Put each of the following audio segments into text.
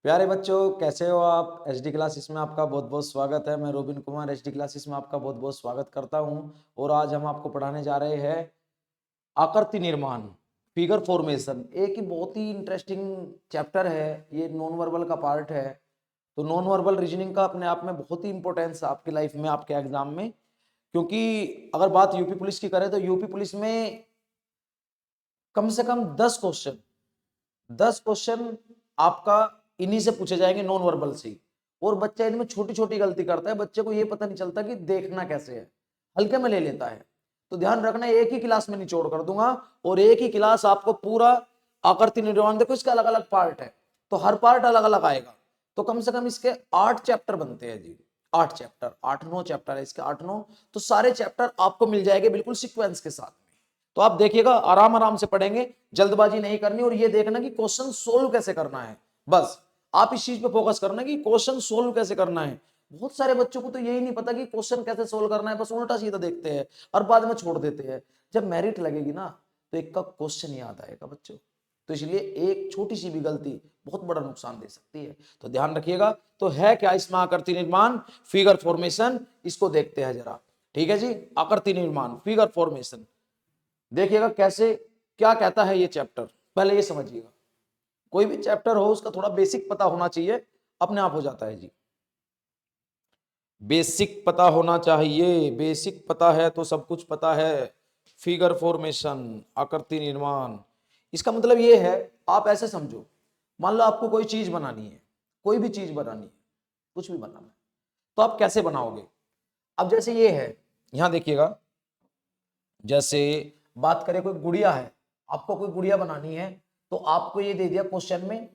प्यारे बच्चों, कैसे हो आप। एचडी क्लासेस में आपका बहुत बहुत स्वागत है। मैं रोबिन कुमार एचडी क्लासेस में आपका बहुत बहुत स्वागत करता हूं। और आज हम आपको पढ़ाने जा रहे हैं आकृति निर्माण, फिगर फॉर्मेशन। एक ही बहुत ही इंटरेस्टिंग चैप्टर है, ये नॉन वर्बल का पार्ट है। तो नॉन वर्बल रीजनिंग का अपने आप में बहुत ही इंपॉर्टेंस है आपकी लाइफ में, आपके एग्जाम में। क्योंकि अगर बात यूपी पुलिस की करें तो यूपी पुलिस में कम से कम 10 क्वेश्चन आपका इन्हीं से पूछे जाएंगे, नॉन वर्बल से। और बच्चा इनमें छोटी छोटी गलती करता है, बच्चे को ये पता नहीं चलता कि देखना कैसे है, हल्के में ले लेता है। तो ध्यान रखना, एक ही क्लास में निचोड़ कर दूंगा और एक ही क्लास आपको पूरा आकृति निर्माण। देखो इसके अलग अलग पार्ट है, तो हर पार्ट अलग अलग आएगा। तो कम से कम इसके 8 चैप्टर बनते हैं जी। 8 चैप्टर, 8-9 चैप्टर है इसके, 8-9। तो सारे चैप्टर आपको मिल जाएंगे बिल्कुल सीक्वेंस के साथ। तो आप देखिएगा, आराम आराम से पढ़ेंगे, जल्दबाजी नहीं करनी। और ये देखना कि क्वेश्चन सोल्व कैसे करना है, बस आप इस चीज पे फोकस करना कि क्वेश्चन सोल्व कैसे करना है। बहुत सारे बच्चों को तो यही नहीं पता कि क्वेश्चन कैसे सोल्व करना है, बस उल्टा सीधा देखते हैं और बाद में छोड़ देते हैं। जब मेरिट लगेगी ना तो एक का क्वेश्चन याद आएगा बच्चों। तो इसलिए एक छोटी सी भी गलती बहुत बड़ा नुकसान दे सकती है, तो ध्यान रखिएगा। तो है क्या इसमें आकृति निर्माण, फिगर फॉर्मेशन, इसको देखते हैं जरा। ठीक है जी, आकृति निर्माण, फिगर फॉर्मेशन देखिएगा कैसे, क्या कहता है ये चैप्टर। पहले ये समझिएगा, कोई भी चैप्टर हो उसका थोड़ा बेसिक पता होना चाहिए, अपने आप हो जाता है जी। बेसिक पता होना चाहिए, बेसिक पता है तो सब कुछ पता है। फिगर फॉर्मेशन, आकृति निर्माण, इसका मतलब ये है, आप ऐसे समझो, मान लो आपको कोई चीज बनानी है, कोई भी चीज बनानी है, कुछ भी बनाना है, तो आप कैसे बनाओगे। अब जैसे ये है, यहां देखिएगा, जैसे बात करें कोई गुड़िया है, आपको कोई गुड़िया बनानी है, तो आपको ये दे दिया क्वेश्चन में,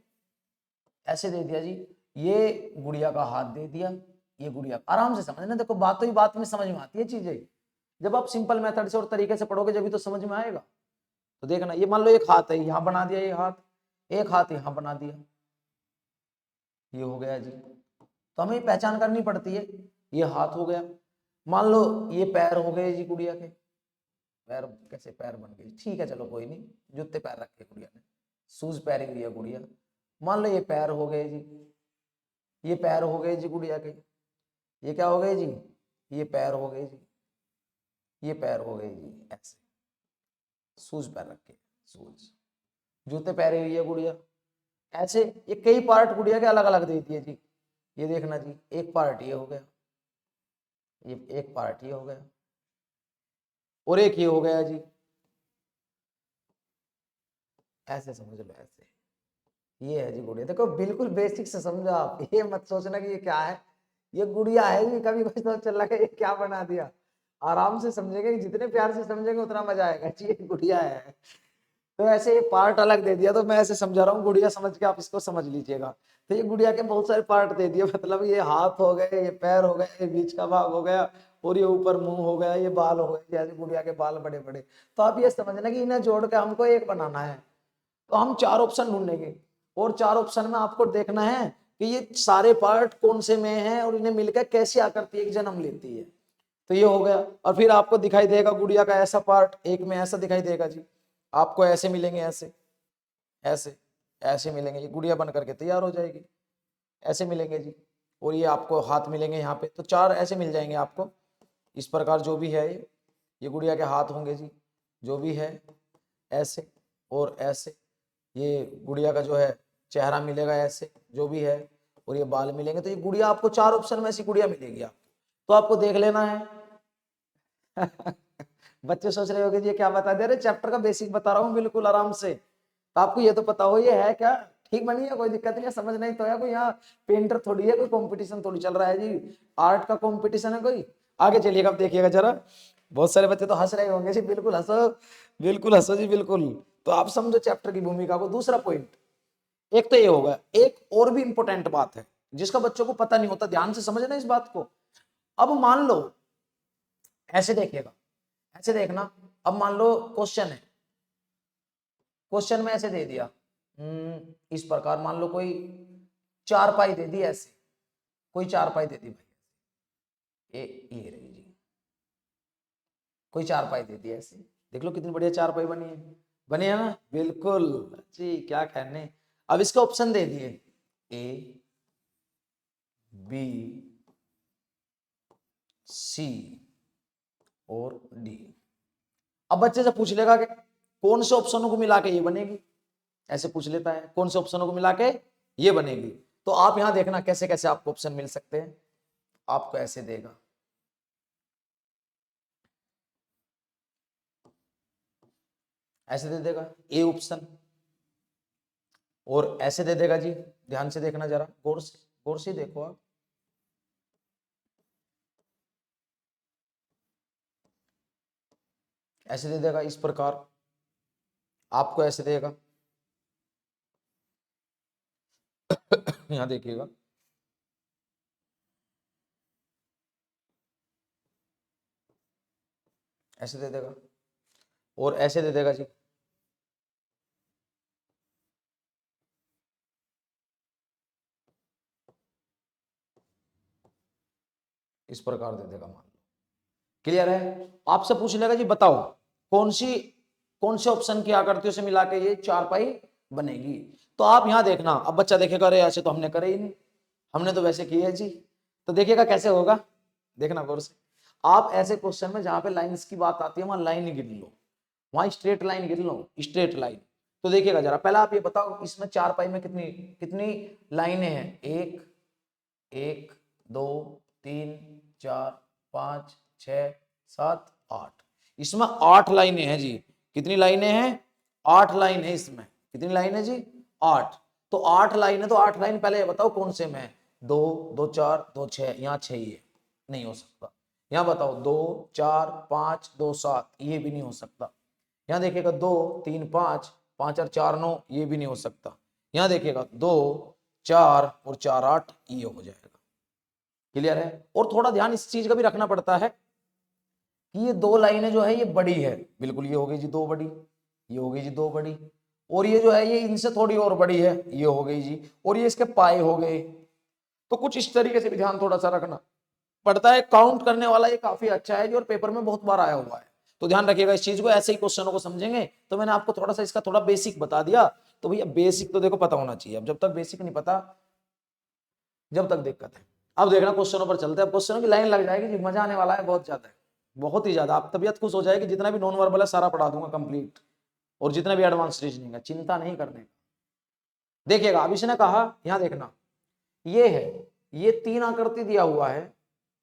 ऐसे दे दिया जी, ये गुड़िया का हाथ दे दिया, ये गुड़िया। आराम से समझना, देखो बातों ही बात में समझ में आती है चीजें। जब आप सिंपल मेथड से और तरीके से पढ़ोगे जब भी तो समझ में आएगा। तो देखना, ये मान लो एक हाथ है, यहां बना दिया ये हाथ, एक हाथ यहां बना दिया, ये हो गया जी। तो हमें पहचान करनी पड़ती है, ये हाथ हो गया। मान लो ये पैर हो गए जी गुड़िया के, पैर कैसे पैर बन गए, ठीक है चलो कोई नहीं, जूते पैर रखे गुड़िया ने, शूज पहनी हुई है गुड़िया। मान लो ये पैर हो गए जी, ये पैर हो गए जी गुड़िया के, ये क्या हो गए जी, ये पैर हो गए जी, ये पैर हो गए जी, ऐसे शूज पैर रखे, शूज, जूते पहने हुई है गुड़िया, ऐसे। ये कई पार्ट गुड़िया के अलग अलग दे दिए जी। ये देखना जी, एक पार्ट ये हो गया, ये एक पार्ट ये हो गया, और एक ये हो गया जी, ऐसे समझ लो, ऐसे। ये है जी गुड़िया, देखो बिल्कुल बेसिक से समझो आप, ये मत सोचना कि ये क्या है, ये गुड़िया है जी। कभी कोई सोच चल रहा है ये क्या बना दिया, आराम से समझेंगे, जितने प्यार से समझेंगे उतना मजा आएगा जी, ये गुड़िया है। तो ऐसे ये पार्ट अलग दे दिया, तो मैं ऐसे समझा रहा हूँ, गुड़िया समझ के आप इसको समझ लीजिएगा। तो ये गुड़िया के बहुत सारे पार्ट दे दिए, मतलब ये हाथ हो गए, ये पैर हो गए, ये बीच का भाग हो गया, और ये ऊपर मुंह हो गया, ये बाल हो गए, जैसे गुड़िया के बाल बड़े बड़े। तो आप ये समझना कि इन्हें जोड़ के हमको एक बनाना है। तो हम 4 ऑप्शन ढूंढेंगे, और 4 ऑप्शन में आपको देखना है कि ये सारे पार्ट कौन से में हैं और इन्हें मिलकर कैसी आकृति एक जन्म लेती है। तो ये हो गया, और फिर आपको दिखाई देगा गुड़िया का ऐसा पार्ट, एक में ऐसा दिखाई देगा जी, आपको ऐसे मिलेंगे, ऐसे ऐसे ऐसे मिलेंगे, ये गुड़िया बन करके तैयार हो जाएगी, ऐसे मिलेंगे जी। और ये आपको हाथ मिलेंगे यहाँ पे, तो 4 ऐसे मिल जाएंगे आपको इस प्रकार। जो भी है ये गुड़िया के हाथ होंगे जी, जो भी है ऐसे और ऐसे। ये गुड़िया का जो है चेहरा मिलेगा ऐसे, जो भी है, और ये बाल मिलेंगे। तो ये गुड़िया आपको 4 ऑप्शन में ऐसी गुड़िया मिलेगी आपको, तो आपको देख लेना है। बच्चे सोच रहे होंगे ये क्या बता दे रहे, चैप्टर का बेसिक बता रहा हूँ बिल्कुल आराम से। तो आपको ये तो पता हो ये है क्या, ठीक बनी है, कोई दिक्कत नहीं है, समझ नहीं तो है कोई, यहाँ पेंटर थोड़ी है, कोई कंपटीशन थोड़ी चल रहा है जी, आर्ट का कंपटीशन है कोई। आगे चलिएगा, अब देखिएगा जरा, बहुत सारे बच्चे तो हंस रहे होंगे जी, बिल्कुल हंसो, बिल्कुल हंसो जी, बिल्कुल। तो आप समझो चैप्टर की भूमिका को। दूसरा पॉइंट, एक तो ये होगा, एक और भी इंपॉर्टेंट बात है जिसका बच्चों को पता नहीं होता, ध्यान से समझना इस बात को। अब मान लो, ऐसे देखिएगा, ऐसे देखना, अब मान लो क्वेश्चन है, क्वेश्चन में ऐसे दे दिया, इस प्रकार मान लो कोई चारपाई दे दी, ऐसे कोई चारपाई दे दी भाई, ये रही जी, कोई चारपाई दे दी ऐसे। देख लो कितनी बढ़िया चारपाई बनी है, बनी है ना, बिल्कुल जी, क्या कहने। अब इसके ऑप्शन दे दिए, ए बी सी और डी। अब बच्चे से पूछ लेगा कि कौन से ऑप्शनों को मिला के ये बनेगी, ऐसे पूछ लेता है कौन से ऑप्शनों को मिला के ये बनेगी। तो आप यहां देखना कैसे कैसे आपको ऑप्शन मिल सकते हैं। आपको ऐसे देगा, ऐसे दे देगा ए ऑप्शन, और ऐसे दे देगा जी, ध्यान से देखना जरा, गौर से देखो आप, ऐसे दे देगा इस प्रकार, आपको ऐसे देगा, यहां देखिएगा, ऐसे दे देगा, और ऐसे दे देगा जी, इस प्रकार दे देगा, मान लो। क्लियर है? आपसे पूछ लेगा जी बताओ कौन से ऑप्शन की आकृतियों से मिला के ये चारपाई बनेगी। तो आप यहां देखना, अब बच्चा देखेगा अरे ऐसे तो हमने करे ही नहीं, हमने तो वैसे किए जी। तो देखिएगा कैसे होगा, देखना गौर से। आप ऐसे क्वेश्चन में जहां पे लाइंस की बात आती है वहां लाइन गिन लो, वहां स्ट्रेट लाइन गिन लो, स्ट्रेट लाइन। तो देखिएगा जरा, पहला आप ये बताओ इसमें चारपाई में कितनी कितनी लाइनें हैं। एक, एक, दो, तीन, चार, पांच, 6, 7, 8। इसमें 8 लाइनें हैं जी। कितनी लाइनें हैं? 8 लाइन है इसमें। कितनी लाइन है जी? 8। तो 8 लाइन है, तो 8 लाइन पहले बताओ कौन से में? 2, 2, 4, 2, 6, यहाँ 6 ही है, नहीं हो सकता। यहाँ बताओ 2, 4, 5, 2, 7, ये भी नहीं हो सकता। यहाँ देखिएगा 2, 3, 5, 5 और 4, 9, ये भी नहीं हो सकता। यहाँ देखिएगा 2, 4 और 4, 8, ये हो जाएगा। क्लियर है? और थोड़ा ध्यान इस चीज का भी रखना पड़ता है कि ये 2 लाइनें जो है ये बड़ी है, बिल्कुल ये हो गई जी 2 बड़ी, ये हो गई जी 2 बड़ी, और ये जो है ये इनसे थोड़ी और बड़ी है, ये हो गई जी, और ये इसके पाए हो गए। तो कुछ इस तरीके से भी ध्यान थोड़ा सा रखना पड़ता है। काउंट करने वाला ये काफी अच्छा है जी, और पेपर में बहुत बार आया हुआ है, तो ध्यान रखिएगा इस चीज को। ऐसे ही क्वेश्चनों को समझेंगे। तो मैंने आपको थोड़ा सा इसका थोड़ा बेसिक बता दिया, तो भैया बेसिक तो देखो पता होना चाहिए। अब जब तक बेसिक नहीं पता, जब तक दिक्कत है। अब देखना क्वेश्चनों पर चलते हैं, क्वेश्चनों की लाइन लग जाएगी जी, मजा आने वाला है बहुत ज्यादा, बहुत ही ज्यादा। आप तबीयत खुश हो जाएगी, जितना भी नॉन वर्बल है सारा पढ़ा दूंगा कंप्लीट, और जितना भी एडवांस रीजनिंग है, चिंता नहीं करने का। देखिएगा अब इसने कहा, यहां देखना, ये है, ये 3 आकृति दिया हुआ है,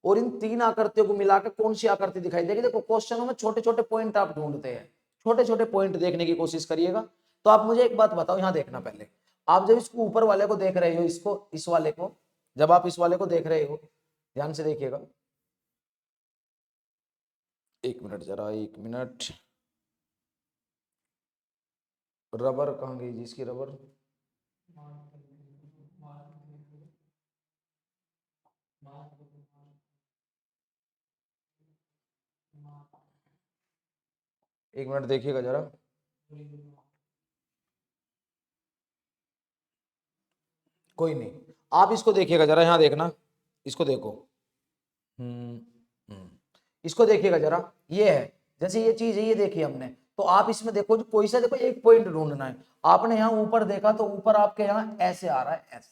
और इन 3 आकृतियों को मिलाकर कौन सी आकृति दिखाई देगी। देखो क्वेश्चनों में छोटे छोटे पॉइंट आप ढूंढते हैं, छोटे छोटे पॉइंट देखने की कोशिश करिएगा। तो आप मुझे एक बात बताओ, यहां देखना पहले, आप जब इसको ऊपर वाले को देख रहे हो, इसको, इस वाले को, जब आप इस वाले को देख रहे हो, ध्यान से देखिएगा, 1 मिनट जरा, 1 मिनट, रबर कहाँ गई जी इसकी रबर? एक मिनट देखिएगा जरा, कोई नहीं, आप इसको देखिएगा जरा, यहां देखना, इसको देखो, हम्म इसको देखिएगा जरा, ये है, जैसे ये चीज है, ये देखिए हमने, तो आप इसमें देखो, जो कोई सा, देखो एक पॉइंट ढूंढना है। आपने यहाँ ऊपर देखा, तो ऊपर आपके यहाँ ऐसे आ रहा है, ऐसे।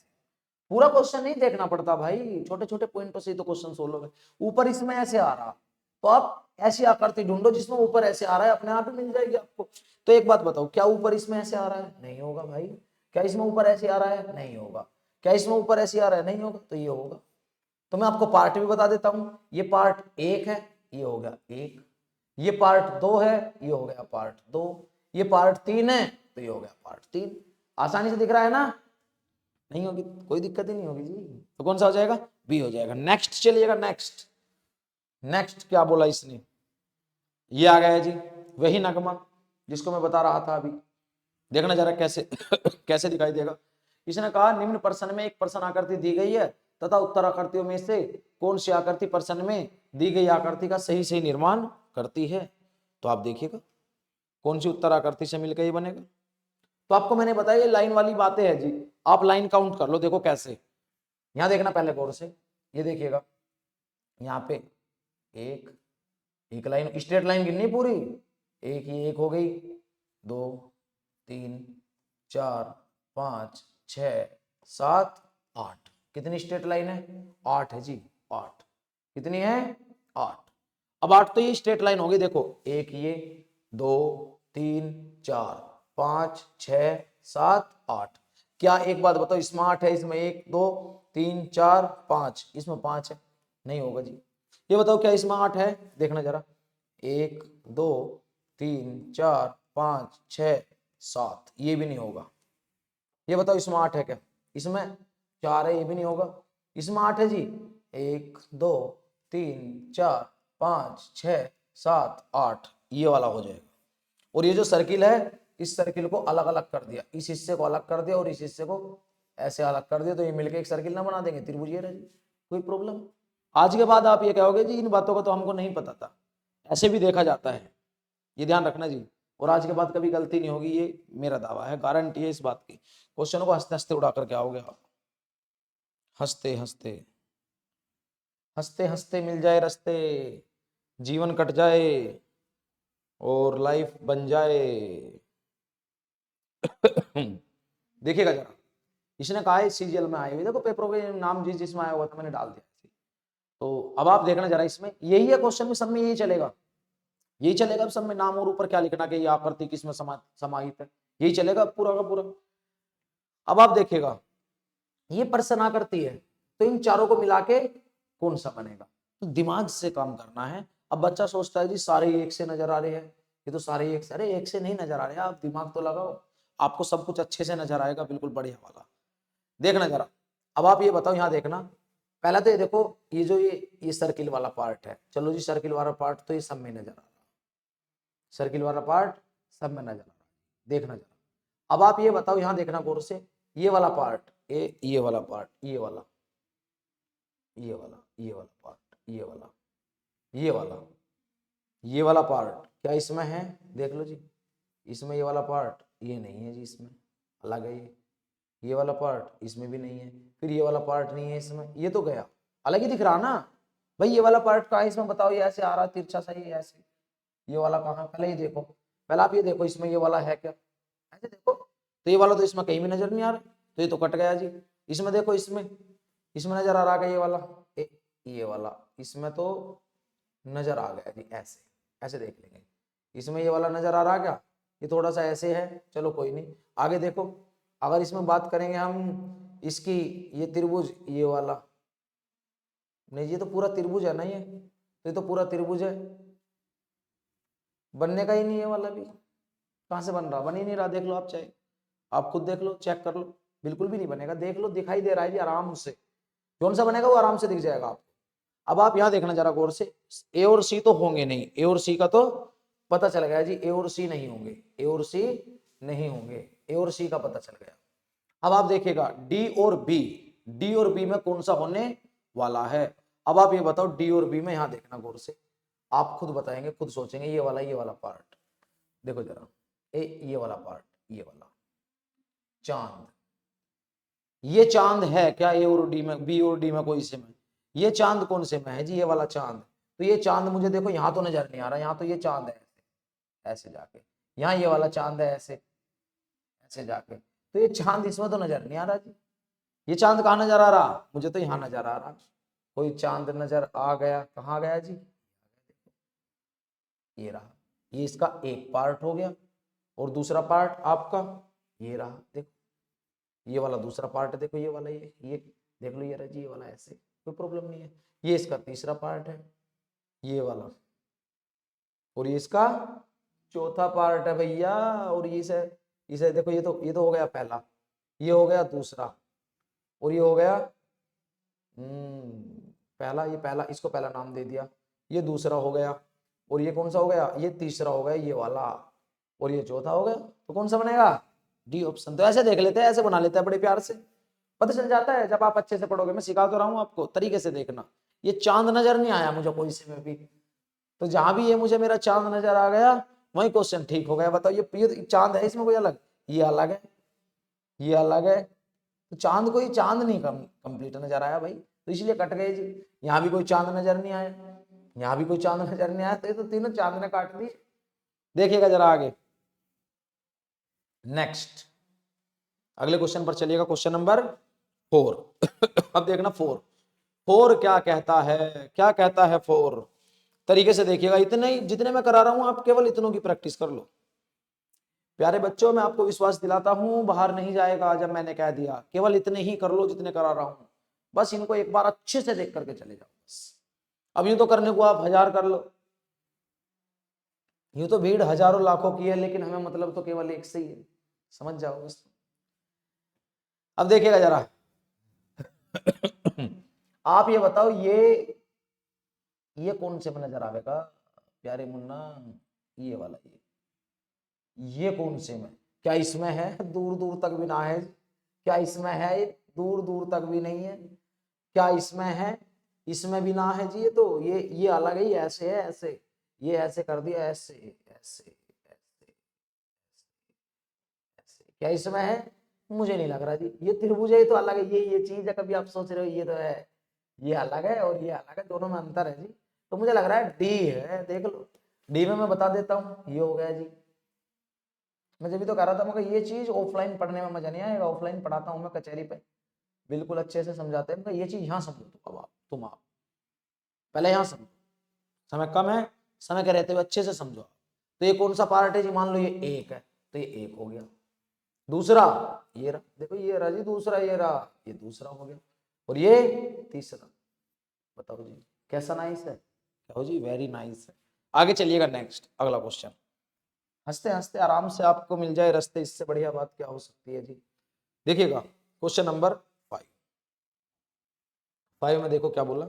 पूरा क्वेश्चन नहीं देखना पड़ता भाई, छोटे छोटे पॉइंटों से तो क्वेश्चन सोल्व होगा। ऊपर इसमें ऐसे आ रहा, तो आप ऐसी आकृति ढूंढो जिसमें ऊपर ऐसे आ रहा है, अपने आप ही मिल जाएगी आपको। तो एक बात बताओ, क्या ऊपर इसमें ऐसे आ रहा है? नहीं होगा भाई। क्या इसमें ऊपर ऐसे आ रहा है? नहीं होगा। क्या इसमें ऊपर ऐसे आ रहा है? नहीं होगा। तो ये होगा। तो मैं आपको पार्ट भी बता देता हूं, ये पार्ट 1 है, ये हो गया 1, ये पार्ट 2 है, ये हो गया पार्ट 2, ये पार्ट 3 है, तो ये हो गया पार्ट 3। आसानी से दिख रहा है ना? नहीं होगी, कोई दिक्कत ही नहीं होगी जी। तो कौन सा हो जाएगा? बी हो जाएगा। नेक्स्ट चलिएगा, नेक्स्ट, नेक्स्ट क्या बोला इसने? ये आ गया जी, वही नगमा जिसको मैं बता रहा था अभी। देखना जरा कैसे कैसे दिखाई देगा। इसने कहा निम्न प्रश्न में एक प्रश्न आकृति दी गई है तथा उत्तर आकृतियों में से कौन सी आकृति प्रश्न में दी गई आकृति का सही सही निर्माण करती है। तो आप देखिएगा कौन सी उत्तर आकृति से मिलकर ये बनेगा। तो आपको मैंने बताया ये लाइन वाली बातें है जी, आप लाइन काउंट कर लो। देखो कैसे, यहां देखना पहले गौर से, ये देखिएगा, यहाँ पे एक एक लाइन, स्ट्रेट लाइन गिननी पूरी, एक ही एक हो गई, 2, 3, 4, 5, 6, 7, 8। कितनी स्ट्रेट लाइन है? 8 है जी, 8। कितनी है? 8। अब 8 तो ये स्ट्रेट लाइन होगी, देखो एक ये, 2 3 4 5 6 7 8। क्या एक बात बताओ, इसमें 8 है, इसमें 1 2 3 4 5, इसमें 5 है? नहीं होगा जी। ये बताओ क्या इसमें 8 है? देखना जरा, 1 2 3 4 5 6 7, ये भी नहीं होगा। ये बताओ इसमें 8 है क्या? इसमें 4 है, ये भी नहीं होगा। इसमें 8 है जी, 1 2 3 4 5 6 7 8, ये वाला हो जाएगा। और ये जो सर्किल है, इस सर्किल को अलग अलग कर दिया, इस हिस्से को अलग कर दिया और इस हिस्से को ऐसे अलग कर दिया, तो ये मिलके एक सर्किल ना बना देंगे, त्रिभुज ये रहा जी। कोई प्रॉब्लम? आज के बाद आप ये कहोगे जी इन बातों का तो हमको नहीं पता था, ऐसे भी देखा जाता है, ये ध्यान रखना जी। और आज के बाद कभी गलती नहीं होगी, ये मेरा दावा है, गारंटी है इस बात की। क्वेश्चन को हंसते हंसते उड़ा करके आओगे आप, हंसते हंसते, हंसते हंसते मिल जाए रास्ते, जीवन कट जाए और लाइफ बन जाए। देखिएगा जरा, इसने कहा है सीजीएल में आए हुए, देखो पेपरों के नाम जिस जिसमें आया हुआ था मैंने डाल दिया। तो अब आप देखना जरा, इसमें यही है क्वेश्चन में, सब में यही चलेगा, यही चलेगा सब में, नाम और ऊपर क्या लिखना कि ये आकृति किसमें समाहित है, यही चलेगा पूरा का पूरा। अब आप देखिएगा, ये प्रश्न आकृति है, तो इन चारों को मिला के कौन सा बनेगा? तो दिमाग से काम करना है। अब बच्चा सोचता है जी सारे एक से नजर आ रहे हैं, ये तो सारे एक से, अरे एक से नहीं नजर आ रहे, आप दिमाग तो लगाओ, आपको सब कुछ अच्छे से नजर आएगा, बिल्कुल बढ़िया वाला। देखना जरा, अब आप ये बताओ, यहाँ देखना, पहला तो ये देखो, ये जो ये सर्किल वाला पार्ट है, चलो जी सर्किल वाला पार्ट तो ये सब में नजर आ रहा है, सर्किल वाला पार्ट सब में नजर आ रहा है, देखना जरा। अब आप ये बताओ, यहाँ देखना गौर से, ये वाला पार्ट, ये वाला पार्ट, ये वाला, ये वाला, ये वाला पार्ट, ये वाला, ये वाला, ये वाला पार्ट क्या इसमें है? देख लो जी, इसमें ये वाला पार्ट ये नहीं है जी, इसमें अलग है ये वाला पार्ट इसमें भी नहीं है, फिर ये वाला पार्ट नहीं है इसमें, ये तो गया, अलग ही दिख रहा ना भाई। ये वाला पार्ट कहाँ है इसमें बताओ? ये ऐसे आ रहा तिरछा सा, ये ऐसे, ये वाला कहाँ? पहले ही देखो, पहले आप ये देखो इसमें ये वाला है क्या? ऐसे देखो, तो ये वाला तो इसमें कहीं भी नजर नहीं आ रहा, तो ये तो कट गया जी। इसमें देखो, इसमें इसमें नजर आ रहा है ये वाला, ये वाला इसमें तो नजर आ गया जी, ऐसे ऐसे देख लेंगे, इसमें ये वाला नजर आ रहा क्या? ये थोड़ा सा ऐसे है, चलो कोई नहीं, आगे देखो। अगर इसमें बात करेंगे हम इसकी, ये त्रिभुज ये वाला, नहीं ये तो पूरा त्रिभुज है ना, ये तो पूरा त्रिभुज है, बनने का ही नहीं है वाला भी, कहाँ से बन रहा? बन ही नहीं रहा, देख लो आप, चाहे आप खुद देख लो, चेक कर लो, बिल्कुल भी नहीं बनेगा, देख लो दिखाई दे रहा है जी आराम से, कौन सा बनेगा वो आराम से दिख जाएगा आपको। अब आप यहाँ देखना जरा गौर से, ए और सी तो होंगे नहीं, ए और सी का तो पता चल गया जी, ए और सी नहीं होंगे, ए और सी नहीं होंगे, ए और सी का पता चल गया। अब आप देखिएगा डी और बी, डी और बी में कौन सा होने वाला है? अब आप ये बताओ डी और बी में, यहाँ देखना गौर से, आप खुद बताएंगे, खुद सोचेंगे, ये वाला पार्ट देखो जरा, ये वाला पार्ट, ये वाला चांद, ये चांद है क्या ए और डी में? बी और डी में कोई से में, ये चांद कौन से में है जी? ये वाला चांद। तो ये चांद मुझे देखो यहाँ तो नजर नहीं आ रहा, यहाँ तो ये चांद है ऐसे ऐसे जाके, यहाँ ये वाला चांद है ऐसे ऐसे जाके, तो ये चांद इसमें तो नजर नहीं आ रहा जी। ये चांद कहाँ नजर आ रहा? मुझे तो यहाँ नजर आ रहा, कोई चांद नजर आ गया, कहाँ गया जी? ये रहा, ये इसका एक पार्ट हो गया, और दूसरा पार्ट आपका ये रहा, देखो ये वाला दूसरा पार्ट है, देखो ये वाला, ये देख लो, ये रहा जी, ये वाला ऐसे, कोई प्रॉब्लम नहीं है। ये इसका तीसरा पार्ट है ये वाला, और ये इसका चौथा पार्ट है भैया, और इसे देखो, ये तो हो गया पहला, ये हो गया दूसरा, और ये हो गया पहला, ये पहला, इसको पहला नाम दे दिया, ये दूसरा हो गया, और ये कौन सा हो गया? ये तीसरा हो गया ये वाला, और ये चौथा हो गया, तो कौन सा बनेगा? D option. तो ऐसे देख लेते हैं, ऐसे बना लेते हैं, बड़े प्यार से पता चल जाता है जब आप अच्छे से पढ़ोगे। मैं सिखा तो रहा हूँ आपको, तरीके से देखना। ये चांद नजर नहीं आया मुझे कोई से में भी, तो जहां भी ये मुझे मेरा चांद नजर आ गया वही क्वेश्चन ठीक हो गया। बताओ ये चांद है, इसमें कोई अलग? ये अलग है, ये अलग है, तो चांद कोई चांद नहीं कंप्लीट नजर आया भाई, तो इसलिए कट गए जी। यहाँ भी कोई चांद नजर नहीं आया, यहाँ भी कोई चांद नजर नहीं आया, तो ये तो तीनों चांद ने काट दी। देखिएगा जरा आगे, नेक्स्ट अगले क्वेश्चन पर चलिएगा, क्वेश्चन नंबर 4 अब देखना 4 4 क्या कहता है, क्या कहता है 4 तरीके से देखिएगा। इतने ही जितने मैं करा रहा हूं आप केवल इतनों की प्रैक्टिस कर लो। प्यारे बच्चों, मैं आपको विश्वास दिलाता हूं बाहर नहीं जाएगा जब मैंने कह दिया, केवल इतने ही कर लो जितने करा रहा हूं। बस इनको एक बार अच्छे से देख करके चले जाओ बस। अब यूं तो करने को आप 1000 कर लो, यूं तो भीड़ हजारों लाखों की है, लेकिन हमें मतलब तो केवल एक से ही है, समझ जाओ बस। अब देखिएगा जरा आप ये बताओ, ये कौन से में नजर आएगा प्यारे मुन्ना, ये वाला, ये कौन से में, क्या इसमें है? दूर दूर तक भी ना है। क्या इसमें है? दूर दूर तक भी नहीं है। क्या इसमें है? इसमें भी ना है जी। ये तो ये अलग ही, ऐसे है, ऐसे, ये ऐसे कर दिया, ऐसे ऐसे ऐसे ऐसे। क्या इसमें है? मुझे नहीं लग रहा जी। ये त्रिभुज है, ये तो अलग है। ये चीज है, कभी आप सोच रहे हो ये तो है, ये अलग है और ये अलग है, दोनों में अंतर है जी। तो मुझे लग रहा है डी है, देख लो। डी में मैं बता देता हूँ, ये हो गया जी। मैं जब भी तो कह रहा था, मगर ये चीज ऑफलाइन पढ़ने में मजा नहीं आएगा, ऑफलाइन पढ़ाता हूँ मैं कचहरी पे, बिल्कुल अच्छे से समझाते हैं। मगर ये चीज यहाँ समझो तो, अब आप पहले यहाँ समझो, समय कम है, समय के रहते हुए अच्छे से समझो। तो ये कौन सा पार्ट है जी? मान लो ये एक है, तो ये एक हो गया। दूसरा ये रहा, देखो ये रहा जी दूसरा, ये रहा, ये दूसरा हो गया, और ये तीसरा। बताओ जी कैसा नाइस है? कहो जी वेरी नाइस है। आगे चलिएगा, नेक्स्ट अगला क्वेश्चन। हंसते हंसते आराम से आपको मिल जाए रास्ते, इससे बढ़िया बात क्या हो सकती है जी। देखिएगा क्वेश्चन नंबर 5 में देखो क्या बोला।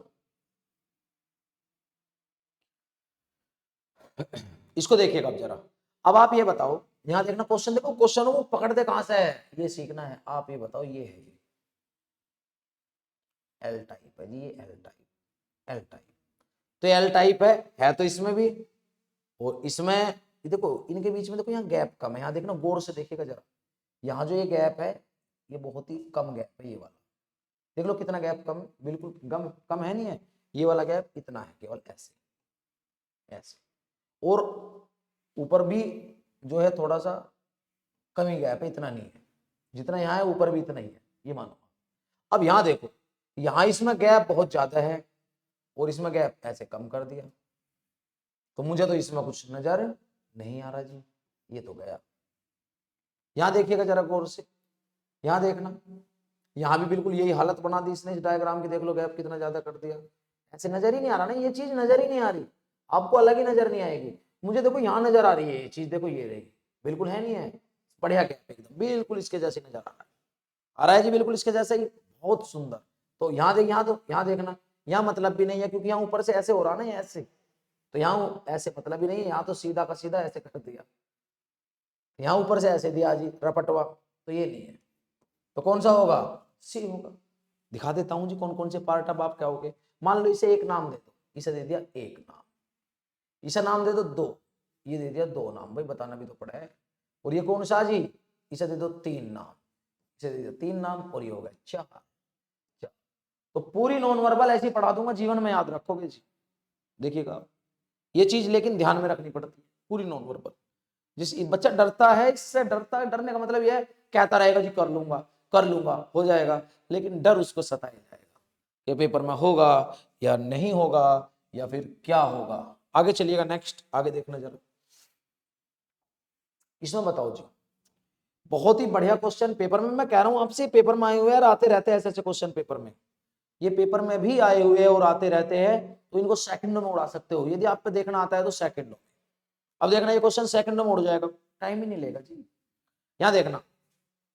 इसको देखिएगा अब जरा। अब आप ये बताओ, यहां देखना क्वेश्चन, देखो क्वेश्चन को पकड़ते कहां से है, ये सीखना है। आप ये बताओ, ये है जी एल टाइप है जी, ये एल टाइप, एल टाइप। तो एल टाइप है तो इसमें भी, और इसमें देखो इनके बीच में देखो यहाँ गैप कम है। यहाँ देखना गौर से देखिएगा जरा, यहाँ जो ये गैप है ये बहुत ही कम गैप है, ये वाला देख लो कितना गैप कम है, बिल्कुल कम कम है नहीं है। ये वाला गैप इतना है, केवल ऐसे ऐसे। और ऊपर भी जो है थोड़ा सा कम ही गैप है, इतना नहीं है। जितना यहाँ है ऊपर भी इतना ही है, ये मानो। अब यहाँ देखो, यहाँ इसमें गैप बहुत ज्यादा है और इसमें गैप ऐसे कम कर दिया, तो मुझे तो इसमें कुछ नजर नहीं आ रहा जी। ये तो गया। यहाँ देखिएगा जरा गौर से, यहाँ देखना, यहाँ भी बिल्कुल यही हालत बना दी इसने इस डायग्राम की। देख लो गैप कितना ज्यादा कर दिया, ऐसे नजर ही नहीं आ रहा ना, ये चीज नजर ही नहीं आ रही। आपको अलग ही नजर नहीं आएगी, मुझे देखो यहाँ नजर आ रही है ये चीज, देखो ये रहेगी, बिल्कुल है नहीं है, बढ़िया गैप एकदम, बिल्कुल इसके जैसे नजर आ रहा है जी, बिल्कुल इसके जैसे ही, बहुत सुंदर। तो यहाँ देख, यहाँ तो यहाँ देखना, यहाँ मतलब भी नहीं है, क्योंकि यहाँ ऊपर से ऐसे हो रहा ना, ऐसे, तो यहाँ ऐसे मतलब ही नहीं है, यहाँ तो सीधा का सीधा ऐसे कर दिया, यहाँ ऊपर से ऐसे दिया जी रपटवा, तो ये नहीं है। तो कौन सा होगा? सी होगा। दिखा देता हूं जी कौन कौन से पार्ट। अब आप क्या होगे, मान लो इसे एक नाम दे दो, इसे दे दिया एक नाम, इसे नाम दे दो 2, ये दे दिया 2 नाम, भाई बताना भी तो पड़ा है। और ये कौन सा जी? इसे दे दो 3 नाम, इसे दे दिया 3 नाम, और ये हो गया 4। तो पूरी नॉन वर्बल ऐसी पढ़ा दूंगा, जीवन में याद रखोगे जी। देखिएगा ये चीज लेकिन ध्यान में रखनी पड़ती है, पूरी नॉन वर्बल। जिस बच्चा डरता है, इससे डरता है, डरने का मतलब यह है कहता रहेगा जी कर लूंगा हो जाएगा, लेकिन डर उसको सताया जाएगा कि पेपर में होगा या नहीं होगा या फिर क्या होगा। आगे चलिएगा, नेक्स्ट आगे देखना जरा। इसमें बताओ जी, बहुत ही बढ़िया क्वेश्चन पेपर में, मैं कह रहा हूं आपसे, पेपर में आए हुए हैं, आते रहते हैं ऐसे ऐसे क्वेश्चन पेपर में, ये पेपर में भी आए हुए हैं और आते रहते हैं, तो इनको सेकंडों में उड़ा सकते हो, यदि आप पे देखना आता है तो सेकंडों में। अब देखना ये क्वेश्चन सेकंडों में उड़ जाएगा, टाइम ही नहीं लेगा जी। यहां देखना,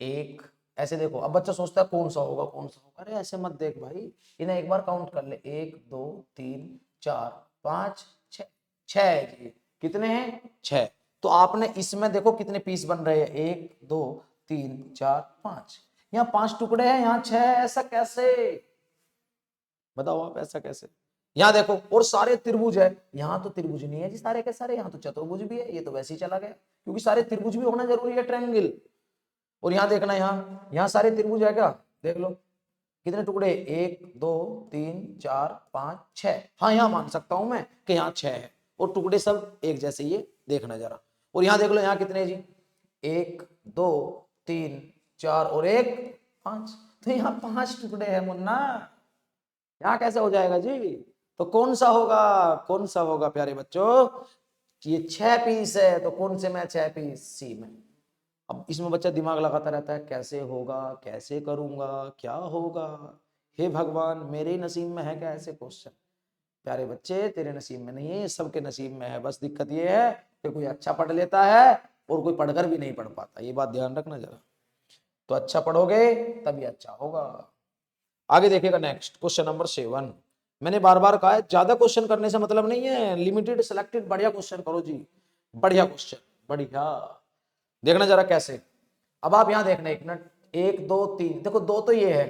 एक ऐसे देखो, अब बच्चा सोचता है कौन सा होगा कौन सा होगा, अरे ऐसे मत देख भाई, इन्हें एक बार काउंट कर ले, 1 2 3 4 5 6, 6 है जी। कितने हैं? 6। तो आपने इसमें देखो कितने पीस बन रहे हैं, 1 2 3 4 5, यहाँ 5 टुकड़े हैं, यहाँ 6, ऐसा कैसे? बताओ आप, ऐसा कैसे? यहाँ देखो, और सारे त्रिभुज है, यहाँ तो त्रिभुज नहीं है जी सारे के सारे, यहाँ तो चतुर्भुज भी है, ये तो वैसे ही चला गया, क्योंकि सारे त्रिभुज भी होना जरूरी है, ट्रायंगल। और यहाँ देखना, यहाँ सारे त्रिभुज है क्या? देख लो कितने टुकड़े, 1 2 3 4 5 6, हाँ यहाँ मान सकता हूं मैं कि यहाँ 6 है, और टुकड़े सब एक जैसे, ये देखना जरा। और यहाँ देख लो यहाँ कितने जी, 1 2 3 4 और 1 5, तो यहाँ 5 टुकड़े हैं मुन्ना, यहाँ कैसे हो जाएगा जी? तो कौन सा होगा, कौन सा होगा प्यारे बच्चों? ये 6 पीस है, तो कौन से में 6 पीस? सी में। अब इसमें बच्चा दिमाग लगाता रहता है, कैसे होगा, कैसे करूंगा, क्या होगा, हे भगवान मेरे नसीब में है क्या ऐसे क्वेश्चन? प्यारे बच्चे तेरे नसीब में नहीं है, सबके नसीब में है। बस दिक्कत ये है कि कोई अच्छा पढ़ लेता है और कोई पढ़कर भी नहीं पढ़ पाता, ये बात ध्यान रखना जरा। तो अच्छा पढ़ोगे तभी अच्छा होगा। आगे देखिएगा नेक्स्ट क्वेश्चन नंबर 7। मैंने बार बार कहा है ज्यादा क्वेश्चन करने से मतलब नहीं है, लिमिटेड सिलेक्टेड बढ़िया क्वेश्चन करो जी, बढ़िया क्वेश्चन, बढ़िया। देखना जरा कैसे। अब आप यहां देखना, 1 मिनट, 1 2 3, देखो 2 तो ये है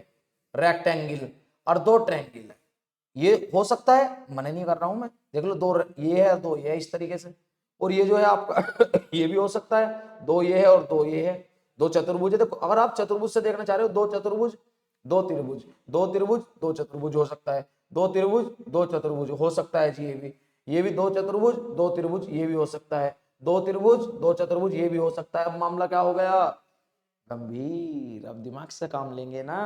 रेक्टेंगल और 2 ट्रायंगल है। ये हो सकता है, मना नहीं कर रहा हूं मैं, देख लो 2 ये है 2 ये है इस तरीके से, और ये जो है आपका ये भी हो सकता है, 2 ये है और 2 ये है, 2 चतुर्भुज है। देखो अगर आप चतुर्भुज से देखना चाह रहे हो, 2 चतुर्भुज 2 त्रिभुज, 2 त्रिभुज 2 चतुर्भुज हो सकता है, 2 त्रिभुज 2 चतुर्भुज हो सकता है जी, ये भी 2 चतुर्भुज 2 त्रिभुज ये भी हो सकता है, 2 त्रिभुज 2 चतुर्भुज ये भी हो सकता है। अब मामला क्या हो गया? गंभीर। अब दिमाग से काम लेंगे ना।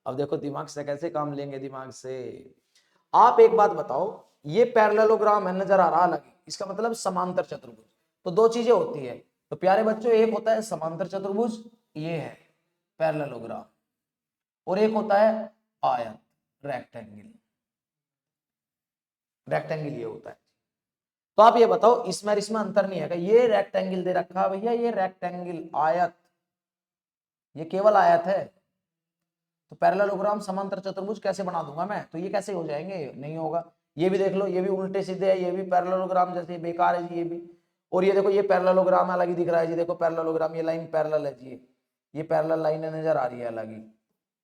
अब देखो दिमाग से कैसे काम लेंगे, दिमाग से। आप एक बात बताओ, ये पैरेललोग्राम है, नजर आ रहा लगे, इसका मतलब समांतर चतुर्भुज। तो 2 चीजें होती है, तो प्यारे बच्चों एक होता है समांतर चतुर्भुज, ये है पैरेललोग्राम, और एक होता है आयत, रेक्टेंगल। रेक्टेंगल ये होता है। तो आप ये बताओ इसमें अंतर नहीं है, ये रेक्टेंगल दे रखा है भैया, ये रेक्टेंगल आयत, ये केवल आयत है। तो पैरेललोग्राम समांतर चतुर्भुज कैसे बना दूंगा मैं? तो ये कैसे हो जाएंगे? नहीं होगा। ये भी देख लो, ये भी उल्टे सीधे है, ये भी पैरेललोग्राम जैसे बेकार है जी, ये भी। और ये देखो ये पैरेललोग्राम अलग ही दिख रहा है जी, देखो पैरेललोग्राम, ये लाइन पैरेलल है जी, ये पैरेलल लाइन नजर आ रही है अलग ही,